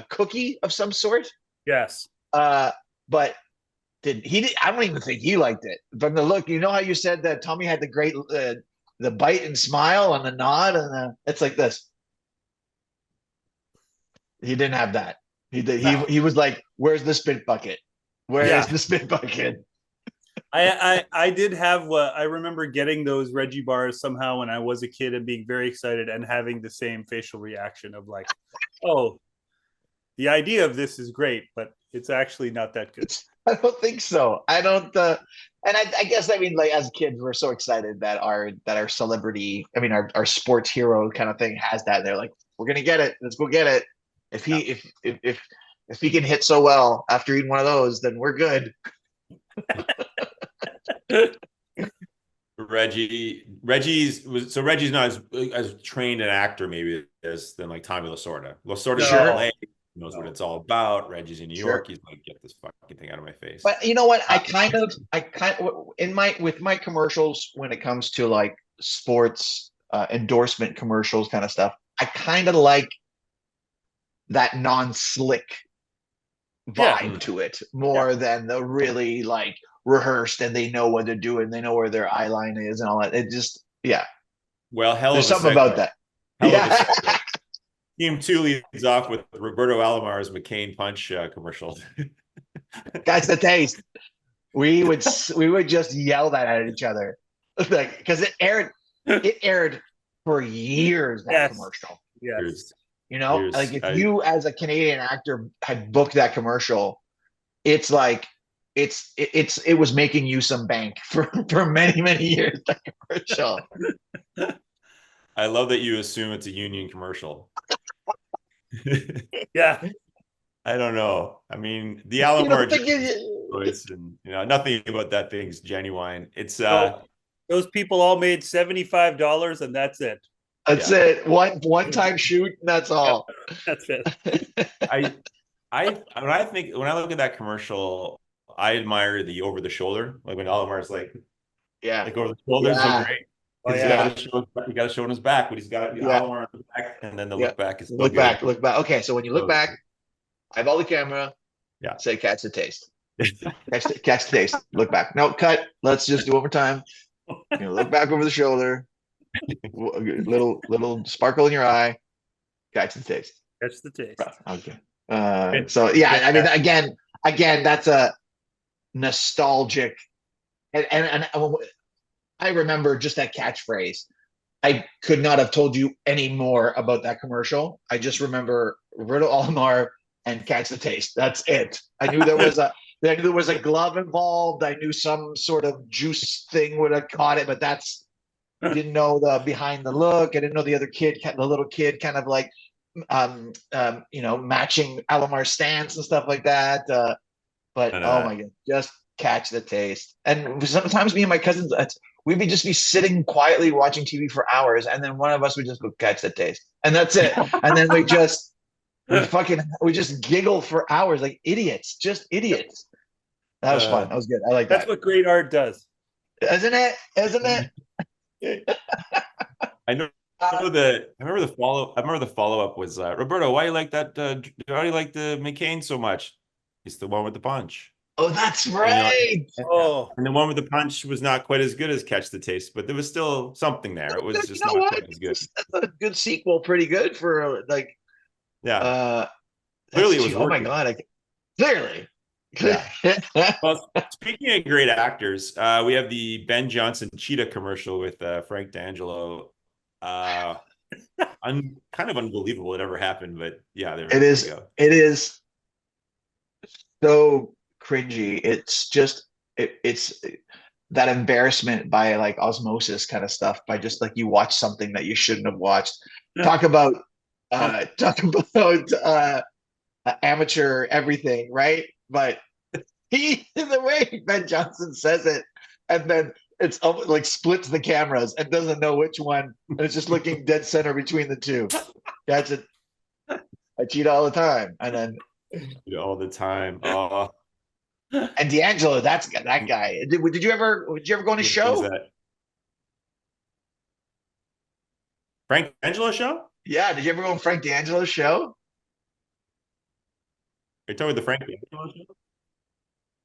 cookie of some sort. Yes, but I don't even think he liked it. From the look, you know how you said that Tommy had the great the bite and smile and the nod, and it's like this. He didn't have that. He did. He was like, "Where's the spit bucket? Where's the spit bucket?" I did have. I remember getting those Reggie bars somehow when I was a kid and being very excited and having the same facial reaction of like, "Oh, the idea of this is great, but it's actually not that good." I don't think so. I don't. And I guess like as kids, we're so excited that our celebrity, our sports hero kind of thing has that. They're like, "We're gonna get it. Let's go get it." If he can hit so well after eating one of those, then we're good. Reggie's not as trained an actor maybe than like Tommy Lasorda. Lasorda's sure. knows what it's all about. Reggie's in New York. He's like, get this fucking thing out of my face. But you know what? I kind of with my commercials when it comes to like sports endorsement commercials kind of stuff. I kind of like that non-slick vibe to it more than the really like rehearsed and they know what they're doing, they know where their eye line is and all that. It just Well, hell there's of a something segue. about that. Hell of a segue. Team 2 leads off with Roberto Alomar's McCain Punch commercial. That's the taste. We would just yell that at each other, like because it aired for years, that commercial. Yes. You know, Years. like if you as a Canadian actor had booked that commercial, it's like it was making you some bank for many years. That commercial. I love that you assume it's a union commercial. Yeah. I don't know. I mean, the Alomar You choice, and nothing about that thing's genuine. It's those people all made $75, and that's it. That's it. One time shoot, and that's all. That's it. when I look at that commercial, I admire the over the shoulder, like when Alomar's like over the shoulders look great. He got to show on his back, but he's got Alomar on his back, and then the look back is look back. Okay, so when you look back, eyeball the camera. Yeah. Say catch the taste. catch the taste. Look back. No, cut. Let's just do over time. Look back over the shoulder. Little sparkle in your eye. Catch the taste. Catch the taste. Okay. So yeah, I mean, again, that's a nostalgic, and I remember just that catchphrase. I could not have told you any more about that commercial. I just remember Roberto Alomar and catch the taste. That's it. I knew there was a glove involved. I knew some sort of juice thing would have caught it, but I didn't know the behind the look. I didn't know the little kid kind of like matching Alomar's stance and stuff like that. But oh my god, just catch the taste. And sometimes me and my cousins, we'd be sitting quietly watching TV for hours, and then one of us would just go catch the taste, and that's it. And then we just giggle for hours like idiots, just idiots. That was fun. That was good. I like that. That's what great art does, isn't it? I know. I remember the follow-up was Roberto, why do you like that? Why do you like the McCain so much? He's the one with the punch. Oh, that's right. And the one with the punch was not quite as good as Catch the Taste, but there was still something there. It was just not quite as good. That's a good sequel, pretty good for like. Yeah. Clearly, it was. Oh my god! Clearly. Yeah. Well, speaking of great actors, we have the Ben Johnson Cheetah commercial with Frank D'Angelo. Kind of unbelievable it ever happened, but yeah, it is. It is so cringy. It's just it's that embarrassment by like osmosis kind of stuff. By just like you watch something that you shouldn't have watched. Talk about amateur everything, right? But the way Ben Johnson says it, and then it's almost like splits the cameras and doesn't know which one, and it's just looking dead center between the two. That's it. I cheat all the time, and then all the time. Oh. And D'Angelo, that guy. Did you ever go on his show? Frank D'Angelo show? Yeah, did you ever go on Frank D'Angelo's show? Are you talking about the Frank D'Angelo show?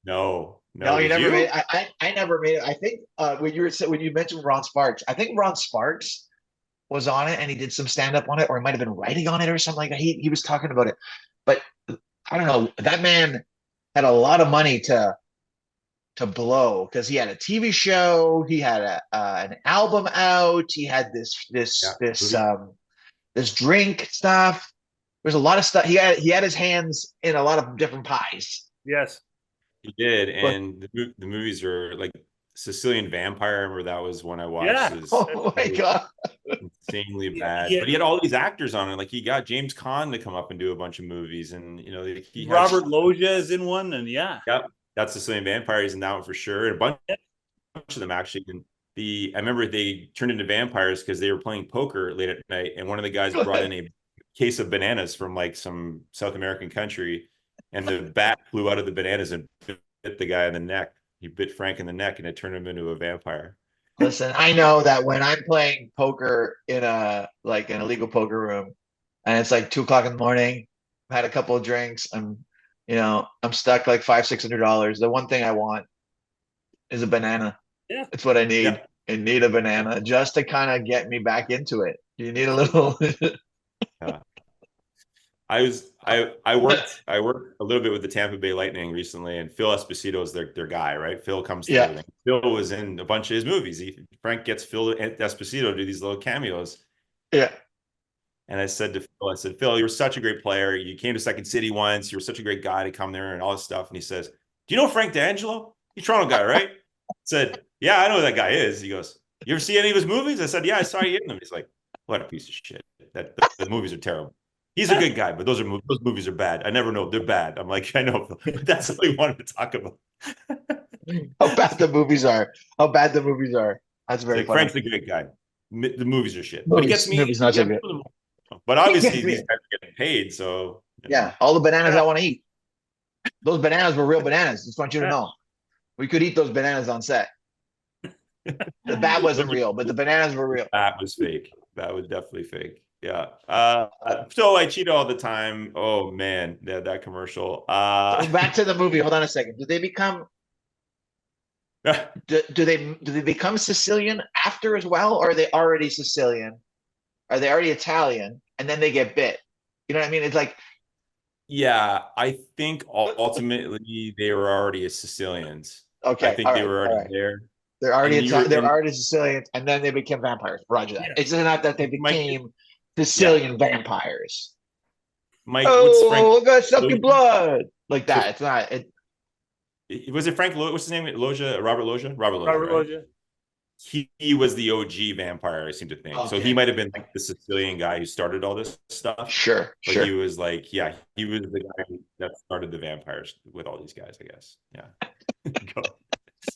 No, you never made it. I never made it. I think when you mentioned Ron Sparks, I think Ron Sparks was on it and he did some stand-up on it, or he might have been writing on it or something like that. He was talking about it. But I don't know. That man had a lot of money to blow because he had a TV show, he had an album out, he had this drink stuff. There's a lot of stuff. He had his hands in a lot of different pies. Yes, he did. And the movies are like Sicilian Vampire. I remember that was one I watched. Yeah. Oh my god, insanely bad. But he had all these actors on it. Like he got James Caan to come up and do a bunch of movies, and Robert Loggia is in one, and that's Sicilian Vampire. He's in that one for sure. And a bunch of them actually. And I remember they turned into vampires because they were playing poker late at night, and one of the guys brought in a case of bananas from like some South American country, and the bat flew out of the bananas and bit the guy in the neck. He bit Frank in the neck, and it turned him into a vampire. Listen, I know that when I'm playing poker in an illegal poker room, and it's like 2:00 in the morning, had a couple of drinks. I'm stuck like $500-600. The one thing I want is a banana. Yeah. It's what I need. Yeah. I need a banana just to kind of get me back into it. You need a little. Yeah. I worked a little bit with the Tampa Bay Lightning recently, and Phil Esposito is their guy, right? Phil comes to Yeah. everything. Phil was in a bunch of his movies. Frank gets Phil Esposito to do these little cameos. Yeah. And I said to Phil, Phil, you were such a great player. You came to Second City once. You were such a great guy to come there and all this stuff. And he says, "Do you know Frank D'Angelo? He's a Toronto guy, right?" I said, "Yeah, I know who that guy is." He goes, "You ever see any of his movies?" I said, "Yeah, I saw you in them." He's like, "What a piece of shit. The movies are terrible. He's a good guy, but those movies are bad. I never know. They're bad." I'm like, "I know, Phil." But that's what we wanted to talk about. How bad the movies are. How bad the movies are. That's very Like, funny. Frank's a great guy. The movies are shit. But he gets me. Movies not so good. But obviously, these guys are getting paid. So, Yeah. All the bananas I want to eat. Those bananas were real bananas. Just want you to know. We could eat those bananas on set. The bat wasn't real, but the bananas were real. That was fake. That was definitely fake. Yeah. So I cheat all the time. Oh man, that commercial. So back to the movie. Hold on a second. Do they become do they become Sicilian after as well, or are they already Sicilian? Are they already Italian and then they get bit? You know what I mean? It's like, yeah, I think ultimately they were already Sicilians. okay, I think they were already there. They're already And they're already Sicilians, and then they became vampires. Roger that. Yeah. It's not that they became Sicilian vampires. Mike, what's Oh, Frank? look at sucking blood like that. It's not. Was it Frank? What's his name? Loja? Robert Loja? Robert Loja. Robert right? Loggia. He was the OG vampire, I seem to think. So he might have been like the Sicilian guy who started all this stuff. Sure, But sure. he was like, yeah, he was the guy that started the vampires with all these guys, I guess. Yeah.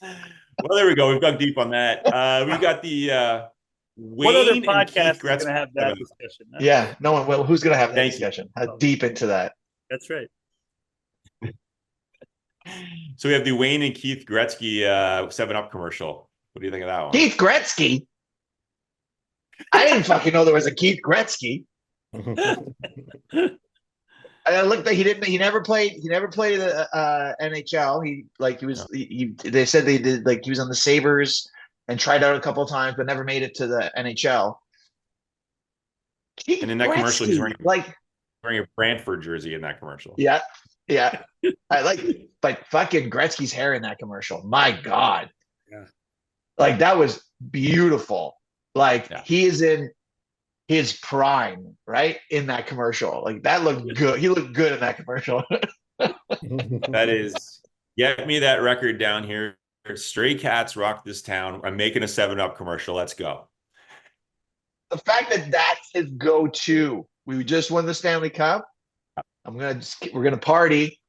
Well, there we go. We've gone deep on that. We got the What other Wayne and podcast Keith is going Gretzky. to have that discussion? That's Yeah, right. no one. Well, who's gonna have that Thank you. discussion? How deep into that? That's right. So we have the Wayne and Keith Gretzky 7-Up commercial. What do you think of that one? Keith Gretzky. I didn't fucking know there was a Keith Gretzky. I looked like he didn't. He never played. He never played the NHL. They said they did like he was on the Sabres and tried out a couple of times, but never made it to the NHL. Keith And in that commercial, Gretzky, he's like wearing a Brantford jersey in that commercial. yeah. I like, but fucking Gretzky's hair in that commercial. My God. Yeah. Like that was beautiful. Like he is in his prime, right? In that commercial. Like that looked good. He looked good in that commercial. That is, get me that record down here. Stray Cats rock this town. I'm making a 7-Up commercial. Let's go. The fact that that's his go-to. We just won the Stanley Cup. We're gonna party.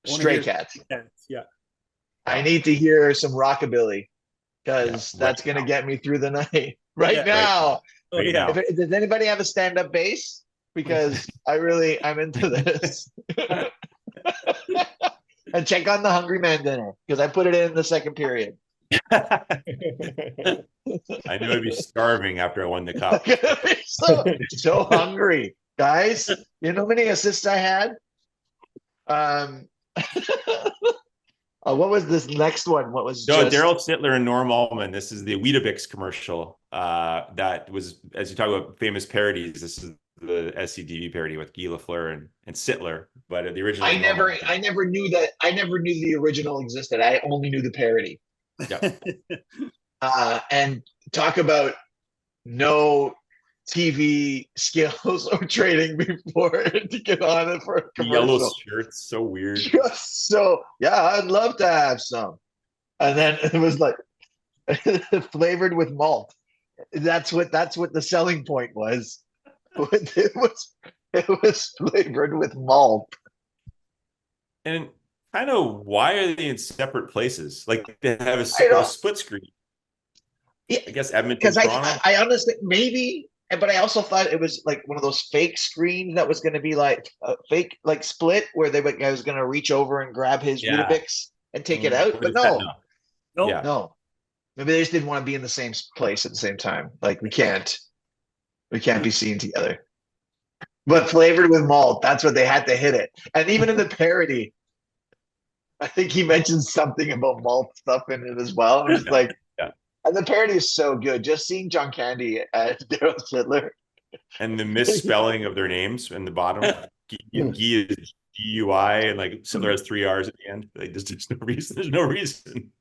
Stray Cats. Yeah. I need to hear some rockabilly because that's gonna get me through the night right now. Right now. Does anybody have a stand-up bass? Because I'm into this. And check on the Hungry Man dinner because I put it in the second period. I knew I'd be starving after I won the cup. so hungry, guys. You know how many assists I had? What was this next one? What was Daryl Sittler and Norm Allman. This is the Weetabix commercial. That was, as you talk about famous parodies, this is the SCTV parody with Guy Lafleur and Sittler. But the original, I never knew that. I never knew the original existed. I only knew the parody. Yeah. And talk about no TV skills or training before to get on it for a commercial. Yellow shirts, so weird. Just so I'd love to have some. And then it was like flavored with malt. That's what the selling point was. It was flavored with malt. And kind of, why are they in separate places? Like they have a split screen. Yeah, I guess Edmonton, because Toronto. I honestly maybe, but I also thought it was like one of those fake screens that was going to be like a fake like split where I was going to reach over and grab his Weetabix and take it out. But no. Maybe they just didn't want to be in the same place at the same time. Like we can't be seen together. but flavored with malt. That's what they had to hit it. And even in the parody, I think he mentioned something about malt stuff in it as well. I'm just like, Yeah. and the parody is so good. Just seeing John Candy as Daryl Sittler. And the misspelling of their names in the bottom. Guy is G-U-I, and like Sittler has 3 R's at the end. Like there's no reason. There's no reason.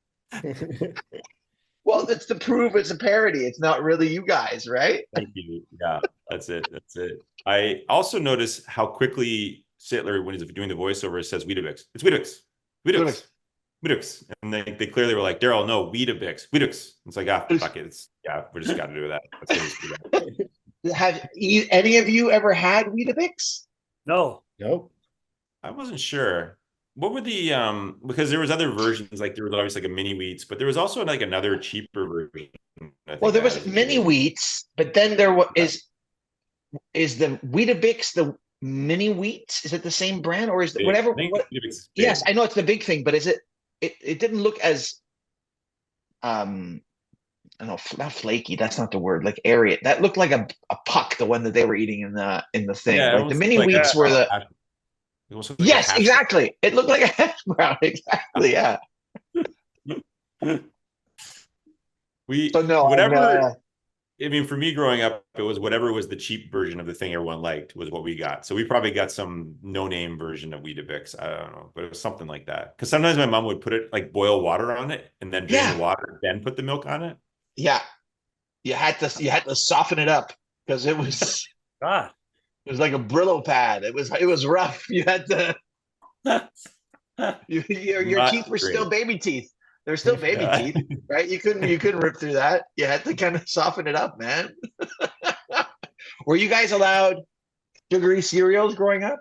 Well, it's to prove it's a parody. It's not really you guys, right? Thank you. Yeah, that's it. That's it. I also notice how quickly Sittler, when he's doing the voiceover, says Weetabix. It's Weetabix. Weetabix. Weetabix. And they clearly were like, Daryl, no, Weetabix. Weetabix. It's like, fuck it. We just got to do that. Have any of you ever had Weetabix? No. Nope. I wasn't sure. What were the because there was other versions, like there was obviously like a mini wheats, but there was also like another cheaper version. Well, there was mini wheats, but then there is the Weetabix the mini wheats? Is it the same brand or is it whatever? Yes, I know it's the big thing, but is it? It didn't look as I don't know, not flaky. That's not the word. Like airy. That looked like a puck, the one that they were eating in the thing. Yeah, like the mini wheats were the. Yes, exactly. It looked like a hash brown. Exactly. Yeah. I mean, for me growing up, it was whatever was the cheap version of the thing everyone liked was what we got. So we probably got some no-name version of Weetabix. I don't know, but it was something like that. Because sometimes my mom would put it like boil water on it and then drain the water, then put the milk on it. Yeah, you had to soften it up because it was. God. It was like a Brillo pad. It was rough. You had to. Your teeth were still baby teeth. They're still baby teeth, right? You couldn't rip through that. You had to kind of soften it up, man. Were you guys allowed sugary cereals growing up?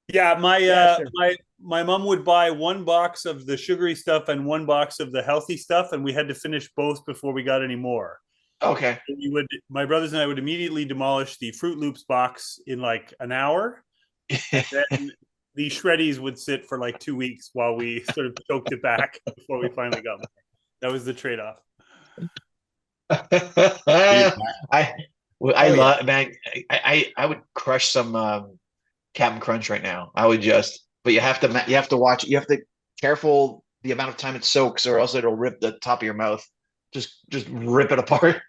Yeah, my mom would buy 1 box of the sugary stuff and 1 box of the healthy stuff, and we had to finish both before we got any more. Okay. My brothers and I would immediately demolish the Fruit Loops box in like an hour. And then the Shreddies would sit for like 2 weeks while we sort of choked it back before we finally got them. That was the trade-off. I love, man. I would crush some Captain Crunch right now. I would just, but you have to watch. You have to careful the amount of time it soaks, or else it'll rip the top of your mouth. Just rip it apart.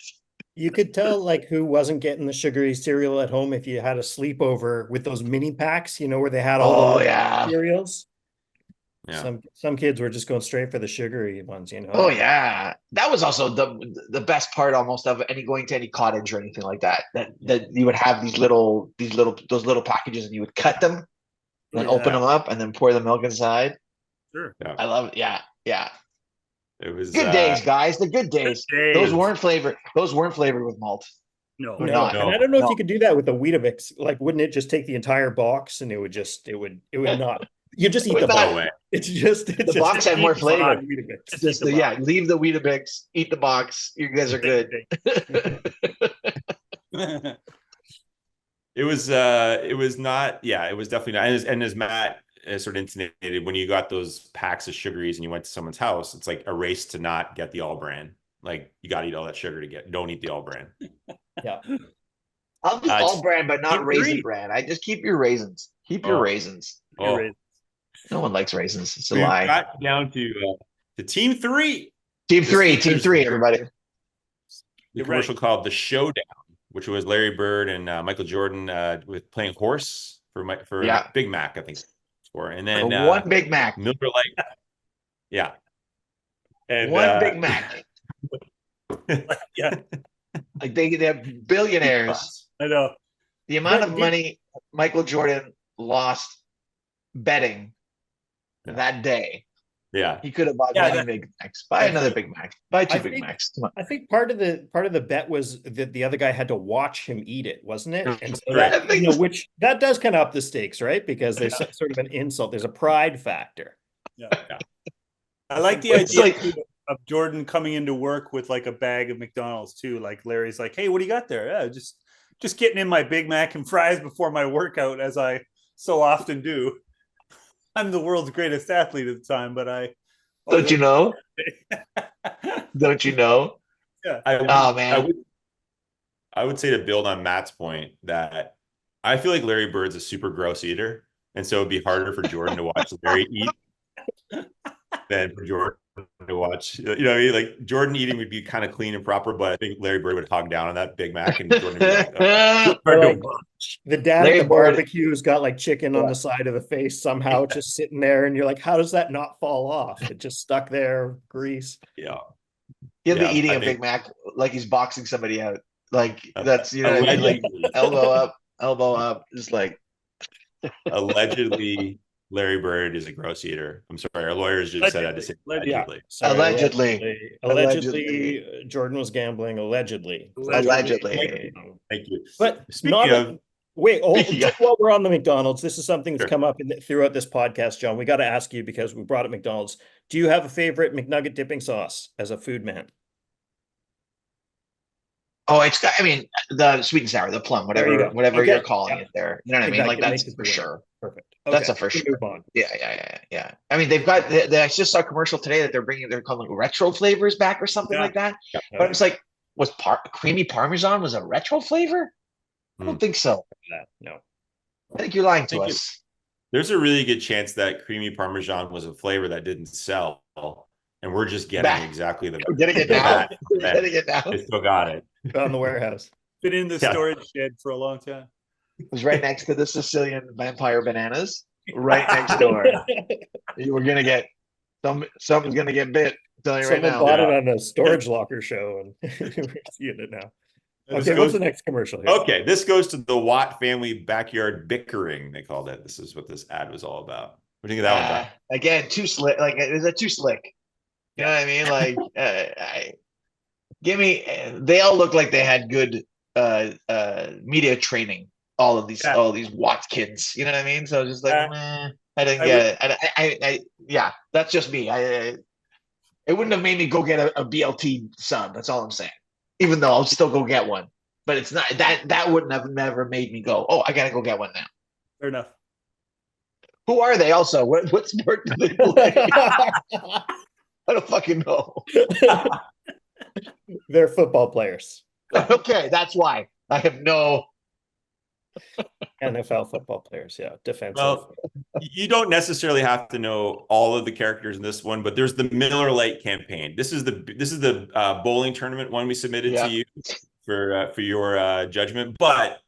You could tell like who wasn't getting the sugary cereal at home if you had a sleepover with those mini packs, where they had all the cereals. Yeah. Some kids were just going straight for the sugary ones, Oh yeah. That was also the best part almost of going to any cottage or anything like that. That you would have those little packages and you would cut them and open them up and then pour the milk inside. Sure. Yeah. I love it. Yeah. Yeah. It was good days, guys. The good days. Those weren't flavored with malt. No. And I don't know if you could do that with the Weetabix. Like, wouldn't it just take the entire box and it would not. You just eat the box. The box had more flavor. Leave the Weetabix, eat the box. You guys are good. It was not. Yeah, it was definitely not. And as Matt sort of intimated, when you got those packs of sugaries and you went to someone's house, it's like a race to not get the all brand. Like you got to eat all that sugar don't eat the all brand. Yeah. I'll do all brand, but not raisin brand. I just keep your raisins. Keep your raisins. No one likes raisins. It's a lie. Got down to team 3. Team 3, everybody. The commercial called The Showdown, which was Larry Bird and Michael Jordan with playing horse for Big Mac, I think. And then one Big Mac. Miller Lite. Yeah. And one Big Mac. Yeah. Like they're billionaires. I know. The amount of money Michael Jordan lost betting that day. Yeah. He could have bought many Big Macs. Buy another Big Mac. Buy 2 Big Macs. Come on. I think part of the bet was that the other guy had to watch him eat it, wasn't it? And so which that does kind of up the stakes, right? Because there's sort of an insult. There's a pride factor. Yeah. I like the idea of Jordan coming into work with like a bag of McDonald's too. Like Larry's like, "Hey, what do you got there?" Yeah, just getting in my Big Mac and fries before my workout, as I so often do. I'm the world's greatest athlete at the time, but don't you know? Don't you know? Yeah. Man. I would say, to build on Matt's point, that I feel like Larry Bird's a super gross eater, and so it'd be harder for Jordan to watch Larry eat than for Jordan to watch. You know what I mean? Like Jordan eating would be kind of clean and proper, but I think Larry Bird would hog down on that Big Mac, and Jordan would be like, oh, Or hard to like watch. the dad Larry at the Bird- barbecue's got like chicken on the side of the face somehow just sitting there, and you're like, how does that not fall off? It just stuck there, grease. Yeah. He'll be Yeah, eating I a think- Big Mac like he's boxing somebody out. Like that's you know what I mean? Like Allegedly. elbow up, just like Allegedly, Larry Bird is a gross eater. I'm sorry, our lawyers just said I had to say allegedly. Sorry, Allegedly. allegedly, Jordan was gambling. Allegedly. Allegedly. Thank you. But Speaking not of, wait. Oh, Speaking just while we're on the McDonald's, this is something that's Sure. come up throughout this podcast, John. We got to ask you because we brought up McDonald's. Do you have a favorite McNugget dipping sauce as a food man? Oh, it's got. I mean, the sweet and sour, the plum, There you whatever go. Okay. you're calling Yeah. it there. You know what I mean? Like Exactly. that's Makes it for good. sure. Perfect. That's Okay, a for we sure. move on. Yeah. I mean, they've got. I just saw a commercial today that they're calling retro flavors back or something Yeah. like that. Yeah. But it's like, was creamy Parmesan was a retro flavor? I don't think so. No. I think you're lying to Thank you. us. there's a really good chance that creamy Parmesan was a flavor that didn't sell, and we're just getting Back. exactly the We're getting it now. We're that. getting it now. They It still got it. Found the warehouse. Been in the Yeah. storage shed for a long time. was right next to the Sicilian vampire bananas. Right next door. You were gonna get something's gonna get bit. I'm telling you right Someone now. bought it on a storage locker show, and we're seeing it now. This Okay, what's goes- the next commercial here? Okay, this goes to the Watt family backyard bickering. They called it. This is what this ad was all about. What do you think of that one, Doc? Again, too slick. Like, is that too slick? You know what I mean? Like, give me. They all look like they had good media training. All of these Watts kids. You know what I mean? So just like, I didn't get it. Yeah, that's just me. It wouldn't have made me go get a BLT sub. That's all I'm saying. Even though I'll still go get one, but it's not that wouldn't have never made me go, oh, I gotta go get one now. Fair enough. Who are they? Also, what sport do they play? I don't fucking know. They're football players. Okay, that's why I have no. NFL football players, yeah, defensive. Well, you don't necessarily have to know all of the characters in this one, but there's the Miller Lite campaign. This is the bowling tournament one we submitted to you for your judgment. But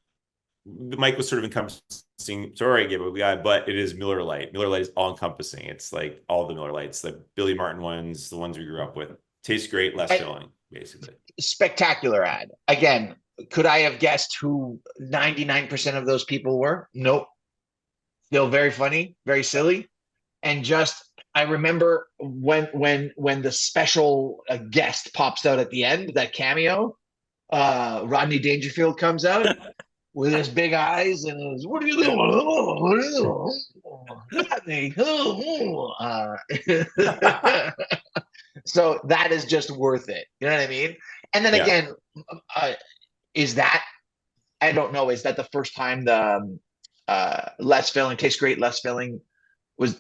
the Mike was sort of encompassing. Sorry, I gave it a guy, but it is Miller Lite. Miller Lite is all encompassing. It's like all the Miller Lights, the Billy Martin ones, the ones we grew up with. Tastes great, less filling, basically. Spectacular ad. Again, could I have guessed who 99% of those people were? Nope. Still very funny, very silly. And just, I remember when the special guest pops out at the end, that cameo, Rodney Dangerfield comes out with his big eyes and his, what are you doing? What are you doing? Rodney. So that is just worth it. You know what I mean? And then again, is that, I don't know, is that the first time the less filling, tastes great, less filling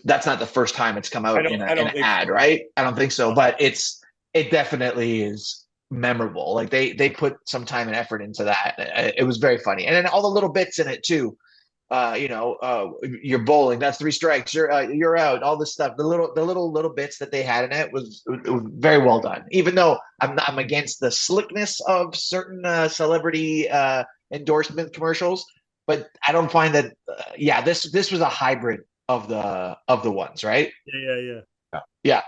that's not the first time it's come out in an ad, right? I don't think so, but it definitely is memorable. Like they put some time and effort into that. It was very funny. And then all the little bits in it too. You're bowling, that's 3 strikes, you're out, all this stuff, the little bits that they had in it was very well done. Even though I'm against the slickness of certain celebrity endorsement commercials, but I don't find that this was a hybrid of the ones, right? Yeah.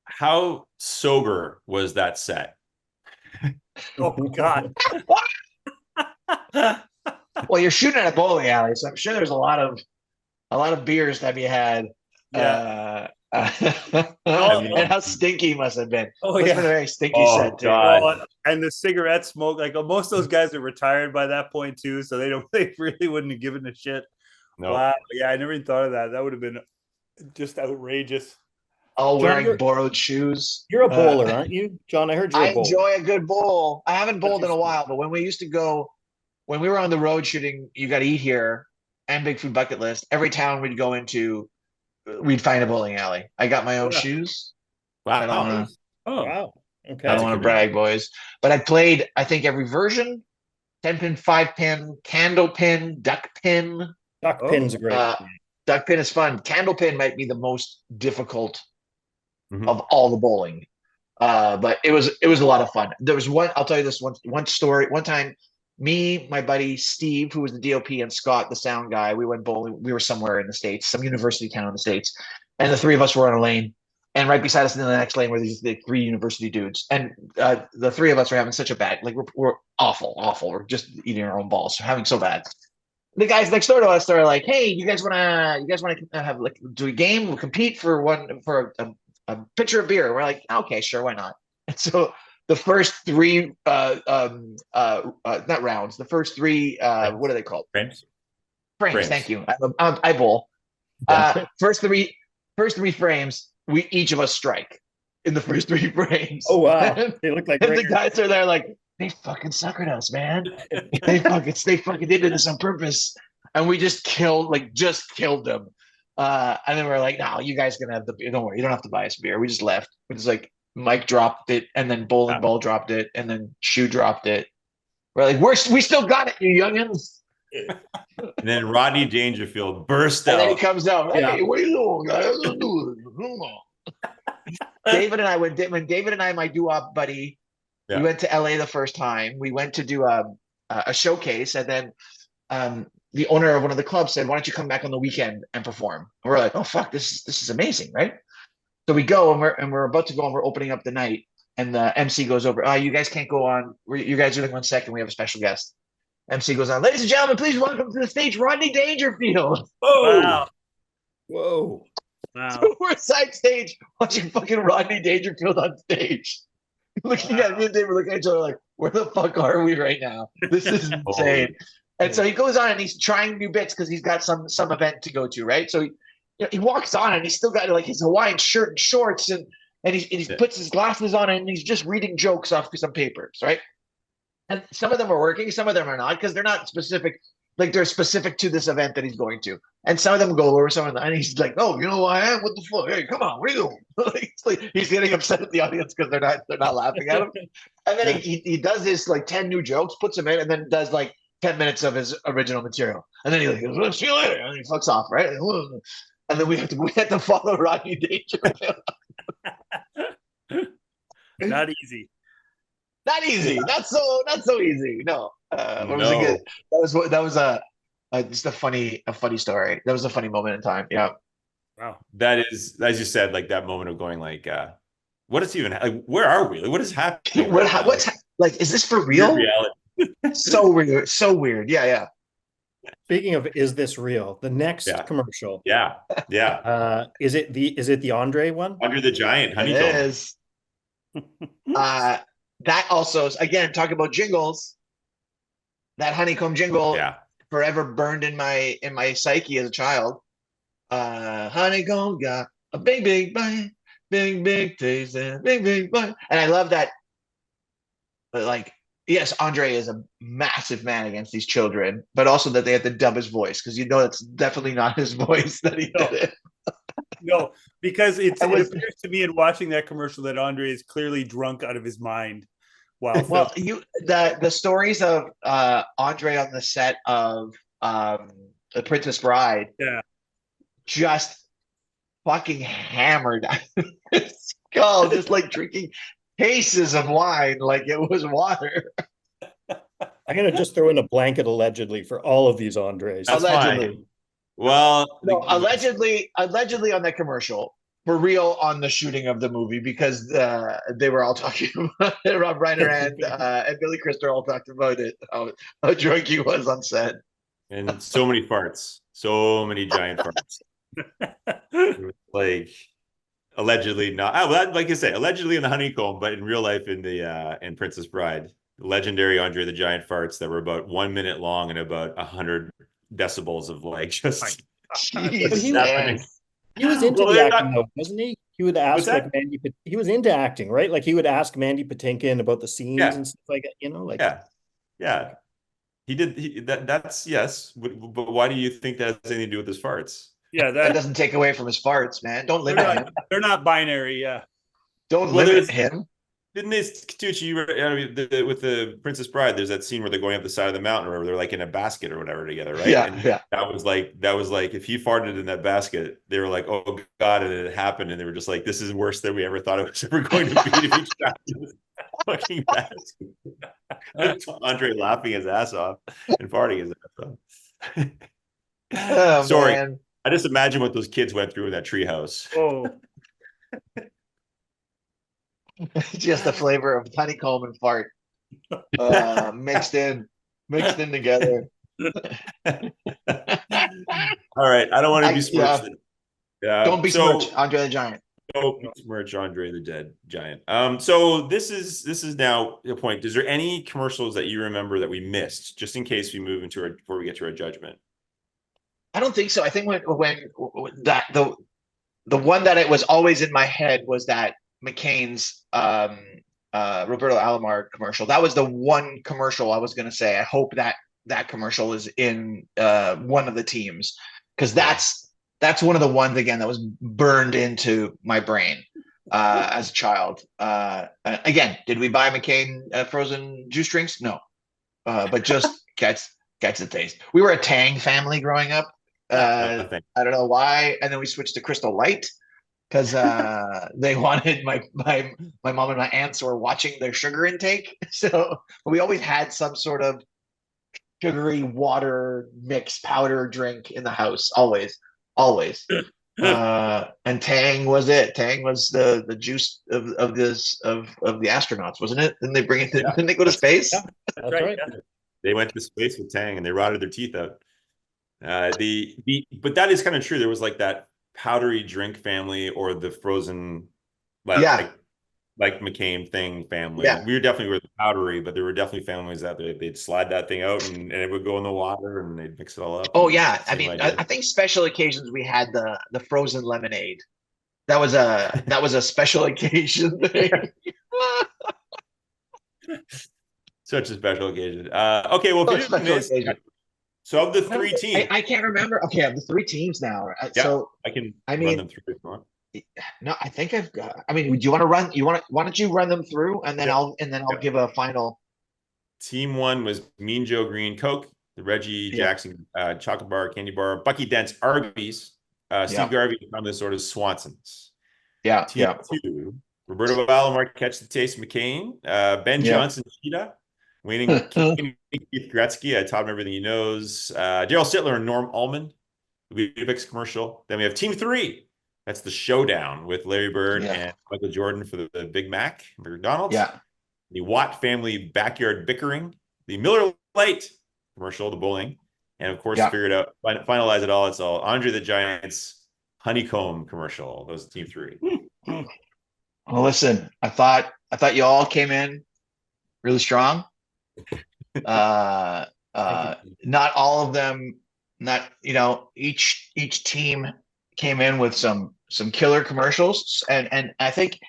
How sober was that set? Oh God. Well, you're shooting at a bowling alley, so I'm sure there's a lot of beers that we had. Yeah. And how stinky he must have been. Oh, Must have yeah. been a very stinky set too. God. Well, and the cigarette smoke, like most of those guys are retired by that point too, so they really wouldn't have given a shit. No. Wow. Yeah, I never even thought of that. That would have been just outrageous. All John, wearing borrowed shoes. You're a bowler, aren't you, John? I heard you're I a bowler. enjoy a good bowl. I haven't bowled in a while, but when we were on the road shooting You Gotta Eat Here and Big Food Bucket List, every town we'd go into, we'd find a bowling alley. I got my own shoes. I don't wanna, Wow. Okay. I don't want to brag, boys. But I played, I think, every version 10-pin, 5-pin, candle pin, duck pin. Duck pin's great. Duck pin is fun. Candle pin might be the most difficult Mhm. of all the bowling. But it was a lot of fun. There was one, I'll tell you this one story. One time, me, my buddy Steve, who was the DOP, and Scott, the sound guy, we went bowling. We were somewhere in the States, some university town in the States, and the three of us were on a lane. And right beside us in the next lane were these three university dudes. And the three of us were having such a bad, like we're awful. We're just eating our own balls, having so bad. The guys next door to us are like, "Hey, you guys wanna have like do a game? We'll compete for a pitcher of beer." We're like, "Okay, sure, why not?" And so the first three not rounds, the first three what are they called? Frames. Frames. Thank you. I bowl. First three frames, we each of us strike in the first three frames. Oh wow, they look like. And the guys are there like, they fucking suckered us, man. they fucking did this on purpose, and we just killed them. And then we're like, no, you guys gonna have the beer. Don't worry, you don't have to buy us beer. We just left. It was like Mike dropped it, and then Bowling Ball dropped it, and then Shoe dropped it. We're like, we still got it, you youngins. And then Rodney Dangerfield burst And out. then he comes out. Hey, what are you doing, guys? Let's do it. David and I, when David and I, my doo-wop buddy, we went to LA the first time. We went to do a showcase, and then the owner of one of the clubs said, "Why don't you come back on the weekend and perform?" And we're like, "Oh fuck, this is amazing, right?" So we go, and we're about to go, and we're opening up the night, and the MC goes over. You guys can't go on. You guys are doing 1 second. We have a special guest. MC goes on. Ladies and gentlemen, please welcome to the stage Rodney Dangerfield. Oh, wow. Whoa. Wow. So we're side stage watching fucking Rodney Dangerfield on stage. Looking at me and David, looking at each other like, where the fuck are we right now? This is insane. And so he goes on and he's trying new bits because he's got some event to go to, right? So he walks on and he's still got like his Hawaiian shirt and shorts and he puts his glasses on and he's just reading jokes off some papers, right? And some of them are working, some of them are not, because they're not specific, like they're specific to this event that he's going to. And some of them go over some of them, and he's like, "Oh, you know who I am? What the fuck? Hey, come on, what are you doing?" like, he's getting upset at the audience because they're not laughing at him. And then he does this like 10 new jokes, puts them in, and then does like 10 minutes of his original material. And then he like goes, "Well, see you later," and he fucks off, right? And then we have to follow Rodney Dangerfield. Not easy. Not easy. Not so easy. No. What was No. it? That was just a funny story. That was a funny moment in time. Yeah. Wow. That is, as you said, like that moment of going like, what is even like? Where are we? Like, what is happening? What's like? Is this for real? Reality. So weird. So weird. Yeah. Speaking of, is this real? The next commercial. Yeah. Is it the Andre one? Under the Giant honeycomb. It is. That also, again, talk about jingles. That honeycomb jingle, forever burned in my psyche as a child. Honeycomb got a big bite, big taste, and big bite. And I love that. But like, yes, Andre is a massive man against these children, but also that they have to dub his voice because you know it's definitely not his voice that he did it. No, because it appears to me in watching that commercial that Andre is clearly drunk out of his mind. Wow. Well, the stories of Andre on the set of The Princess Bride, just fucking hammered his skull, just like drinking cases of wine like it was water. I'm gonna just throw in a blanket allegedly for all of these Andres. That's Allegedly. fine. Well, No, allegedly on that commercial, for real on the shooting of the movie, because they were all talking about it. Rob Reiner and Billy Crystal all talked about it, how drunk he was on set. and so many farts, so many giant farts. Like allegedly not. Well, like you say, allegedly in the honeycomb, but in real life in Princess Bride, legendary Andre the Giant farts that were about 1 minute long and about 100 decibels of like just. Jeez, He was into Well, the they're acting, not- though, wasn't he? He would ask What's that? like Mandy. He was into acting, right? Like he would ask Mandy Patinkin about the scenes and stuff like that. You know, like Yeah. He did. That's yes. But why do you think that has anything to do with his farts? Yeah, that doesn't take away from his farts, man. Don't limit him. they're not binary. Yeah. Don't Well, limit him. Didn't this Catucci, with the Princess Bride? There's that scene where they're going up the side of the mountain, or they're like in a basket or whatever together, right? Yeah, And yeah. that was like if he farted in that basket, they were like, "Oh God!" And it happened, and they were just like, "This is worse than we ever thought it was ever going to be to be trapped in this fucking basket." Andre laughing his ass off and farting his ass off. Oh, Sorry, man. I just imagine what those kids went through in that treehouse. Oh, Just the flavor of honeycomb and fart mixed in together. All right, I don't want to be Yeah. smirched. Don't be So smirched, Andre the Giant. don't besmirch Andre the Dead Giant. So this is now the point. Is there any commercials that you remember that we missed, just in case we move into before we get to our judgment? I don't think so. I think when that the one that it was always in my head was that McCain's Roberto Alomar commercial. That was the one commercial I was going to say. I hope that commercial is in one of the teams, because that's one of the ones again that was burned into my brain as a child. Again, did we buy McCain frozen juice drinks? No, but just gets the taste. We were a Tang family growing up. I don't know why, and then we switched to Crystal Light because they wanted my mom and my aunts were watching their sugar intake. So we always had some sort of sugary water mix powder drink in the house. Always. And Tang was it. Tang was the juice of the astronauts, wasn't it? Didn't they bring it? Didn't they go to space? that's right. Yeah. They went to space with Tang and they rotted their teeth out. But that is kind of true. There was like that powdery drink family, or the frozen, like McCain thing family. Yeah. We definitely were the powdery, but there were definitely families that they'd slide that thing out and it would go in the water and they'd mix it all up. Oh yeah, I mean, I think special occasions we had the frozen lemonade. That was a special occasion thing. Such a special occasion. Okay, well, if you didn't miss, so of the three teams, I can't remember. Okay, I have the three teams now. So I can run them through if you want. No, I think I've got. I mean, do you want to run? Why don't you run them through, and then I'll give a final. Team one was Mean Joe Green Coke, the Reggie Jackson chocolate bar, candy bar, Bucky Dent's Arby's, Steve Garvey from the sort of Swansons. Yeah. Team two, Roberto Alomar, Catch the Taste McCain, Ben Johnson Cheetah, Wayne and Keith Gretzky, taught him everything he knows. Daryl Sittler and Norm Allman, the Weetabix commercial. Then we have team three. That's the Showdown with Larry Bird and Michael Jordan for the Big Mac, McDonald's. Yeah. The Watt family backyard bickering, the Miller Lite commercial, the bowling, and of course, figured out, finalize it all. It's all Andre the Giant's honeycomb commercial. Those are team three. Well, listen, I thought you all came in really strong. Not all of them. Not each team came in with some killer commercials, and I think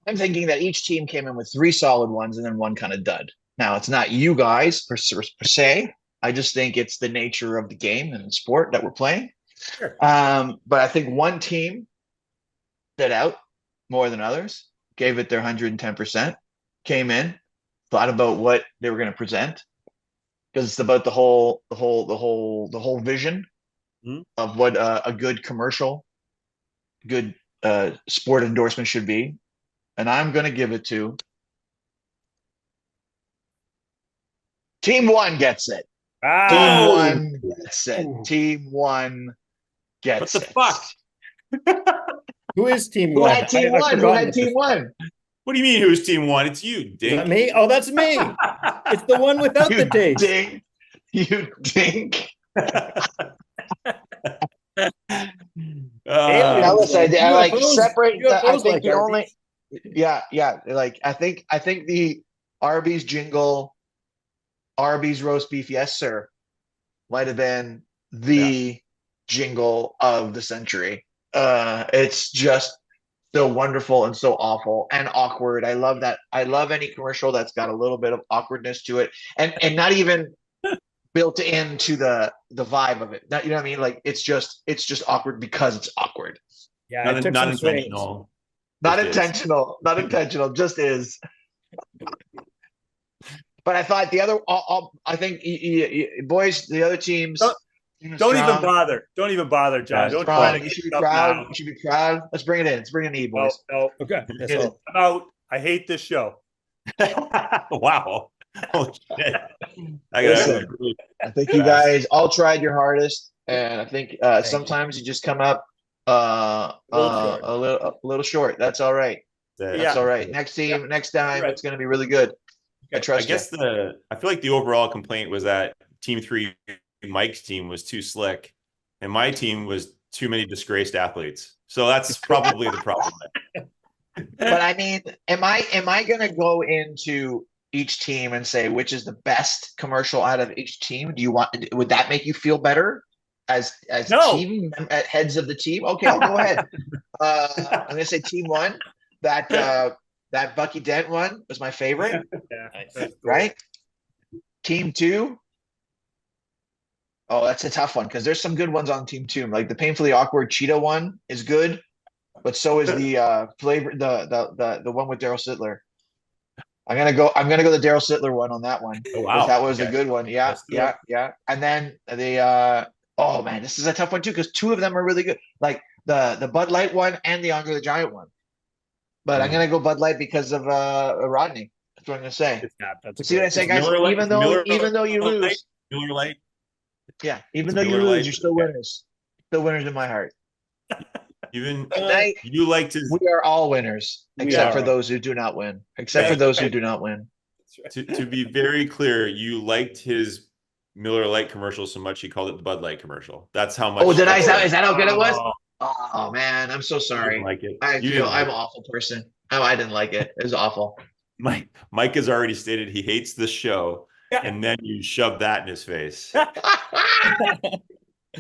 I'm thinking that each team came in with three solid ones and then one kind of dud. Now, it's not you guys per se. I just think it's the nature of the game and the sport that we're playing. Sure. But I think one team stood out more than others, gave it their 110%, came in, thought about what they were going to present, because it's about the whole vision of what a good commercial, good sport endorsement should be. And I'm going to give it to Team One gets it. Team One gets it. Team One gets it. What the fuck? Who is Team Who One? had Team One? Who had Team One? What do you mean who's team one? It's you, Dink. Is that me? Oh, that's me. It's the one without the taste. Dink. You dink. Alice, I like separate. I think the only. Yeah. Like I think the Arby's jingle, Arby's roast beef, yes sir, might have been the jingle of the century. It's just so wonderful and so awful and awkward. I love that. I love any commercial that's got a little bit of awkwardness to it, and not even built into the vibe of it. You know what I mean? Like it's just awkward because it's awkward. Yeah, not intentional. Not Just is. intentional. Not intentional. Just is. But I thought the other. I think boys, the other teams. Don't even bother. Don't even bother, John. Don't try to You get should be stuff proud. now. You should be proud. Let's bring it in. Let's bring it in, boys. No. Okay. Get it. I'm out. I hate this show. Wow. Holy shit. Listen, I think you guys all tried your hardest, and I think sometimes you just come up a little short. That's all right. That's all right. Next time, it's going to be really good. I trust you. I feel like the overall complaint was that Team 3, Mike's team, was too slick, and my team was too many disgraced athletes. So that's probably the problem. But I mean, am I going to go into each team and say which is the best commercial out of each team? Would that make you feel better as team heads of the team? Okay, I'll go ahead. I'm going to say team 1. That Bucky Dent one was my favorite. Right? Team 2. Oh, that's a tough one because there's some good ones on team 2. Like the painfully awkward Cheetah one is good, but so is the flavor the one with Daryl Sittler. I'm gonna go the Daryl Sittler one on that one. Oh, wow. That was a good one. Yeah. And then the oh man, this is a tough one too because 2 of them are really good. Like the Bud Light one and the Andre the Giant one. But I'm gonna go Bud Light because of Rodney. That's what I'm gonna say. See what I say, guys? Even though you lose, Miller Lite. Yeah, even though you lose, you're still winners. Still winners in my heart. Even Tonight, you liked his. We are all winners, except for those who do not win. To be very clear, you liked his Miller Lite commercial so much he called it the Bud Light commercial. That's how much. Oh, did I? Is that how good it was? Oh man, I'm so sorry. Like it. I'm an awful person. Oh, I didn't like it. It was awful. Mike has already stated he hates the show, and then you shove that in his face.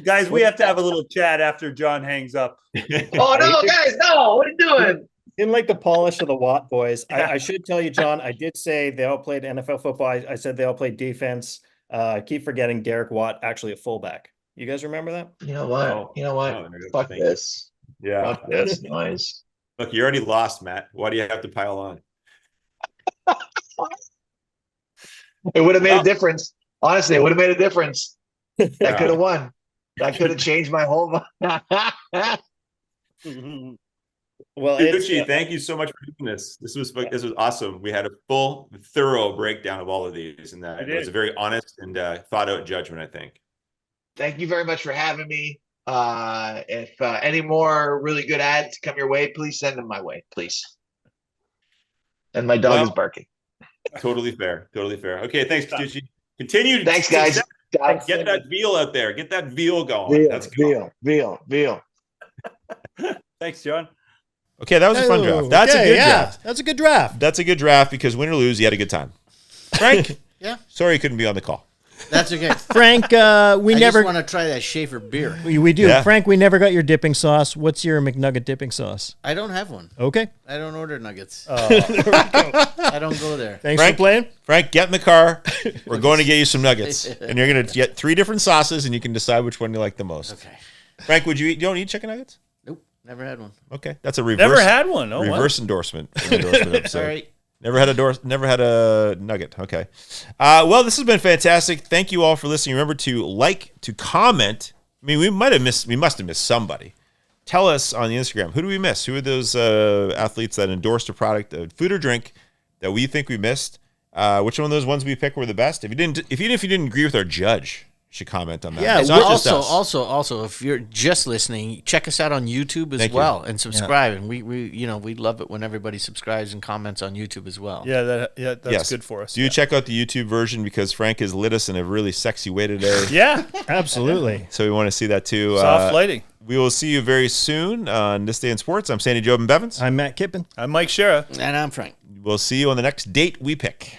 Guys, we have to have a little chat after John hangs up. Oh no, guys, no! What are you doing? Didn't like the polish of the Watt boys. I should tell you, John, I did say they all played NFL football. I said they all played defense. I keep forgetting Derek Watt, actually a fullback. You guys remember that? You know what? No, fuck this. Yeah. Fuck this noise. Look, you already lost, Matt. Why do you have to pile on? It would have made a difference. Honestly, it would have made a difference. That could have won. That could have changed my whole. Well, Catucci, thank you so much for doing this. This was awesome. We had a full, thorough breakdown of all of these, and that it was a very honest and thought-out judgment, I think. Thank you very much for having me. If any more really good ads come your way, please send them my way, please. And my dog is barking. Totally fair. Okay, thanks, Catucci. Continue. Thanks, guys. Get that veal out there. Get that veal going. Veal. Thanks, John. Okay, that was a fun draft. That's a good draft. That's a good draft. That's a good draft because win or lose, you had a good time. Frank? Yeah. Sorry you couldn't be on the call. That's okay. Frank, I just want to try that Schaefer beer. We do. Yeah. Frank, we never got your dipping sauce. What's your McNugget dipping sauce? I don't have one. Okay. I don't order nuggets. I don't go there. Thanks for playing. Frank, get in the car. We're going to get you some nuggets. And you're going to get 3 different sauces, and you can decide which one you like the most. Okay. Frank, you don't eat chicken nuggets? Nope. Never had one. Okay. That's a reverse. Never had one. Oh, reverse endorsement. Episode. All right. Never had a nugget. Okay. Well, this has been fantastic. Thank you all for listening. Remember to comment. I mean, we must have missed somebody. Tell us on the Instagram, who do we miss? Who are those athletes that endorsed a product, food or drink, that we think we missed? Which one of those ones we picked were the best? Even if you didn't agree with our judge, you should comment on that. Yeah. Also, if you're just listening, check us out on YouTube as well and subscribe. Yeah. And we love it when everybody subscribes and comments on YouTube as well. Yeah, that's good for us. Do you check out the YouTube version because Frank has lit us in a really sexy way today? Yeah, absolutely. So we want to see that too. Soft lighting. We will see you very soon on This Day in Sports. I'm Sandy Jobin Bevins. I'm Matt Kippen. I'm Mike Shera. And I'm Frank. We'll see you on the next date we pick.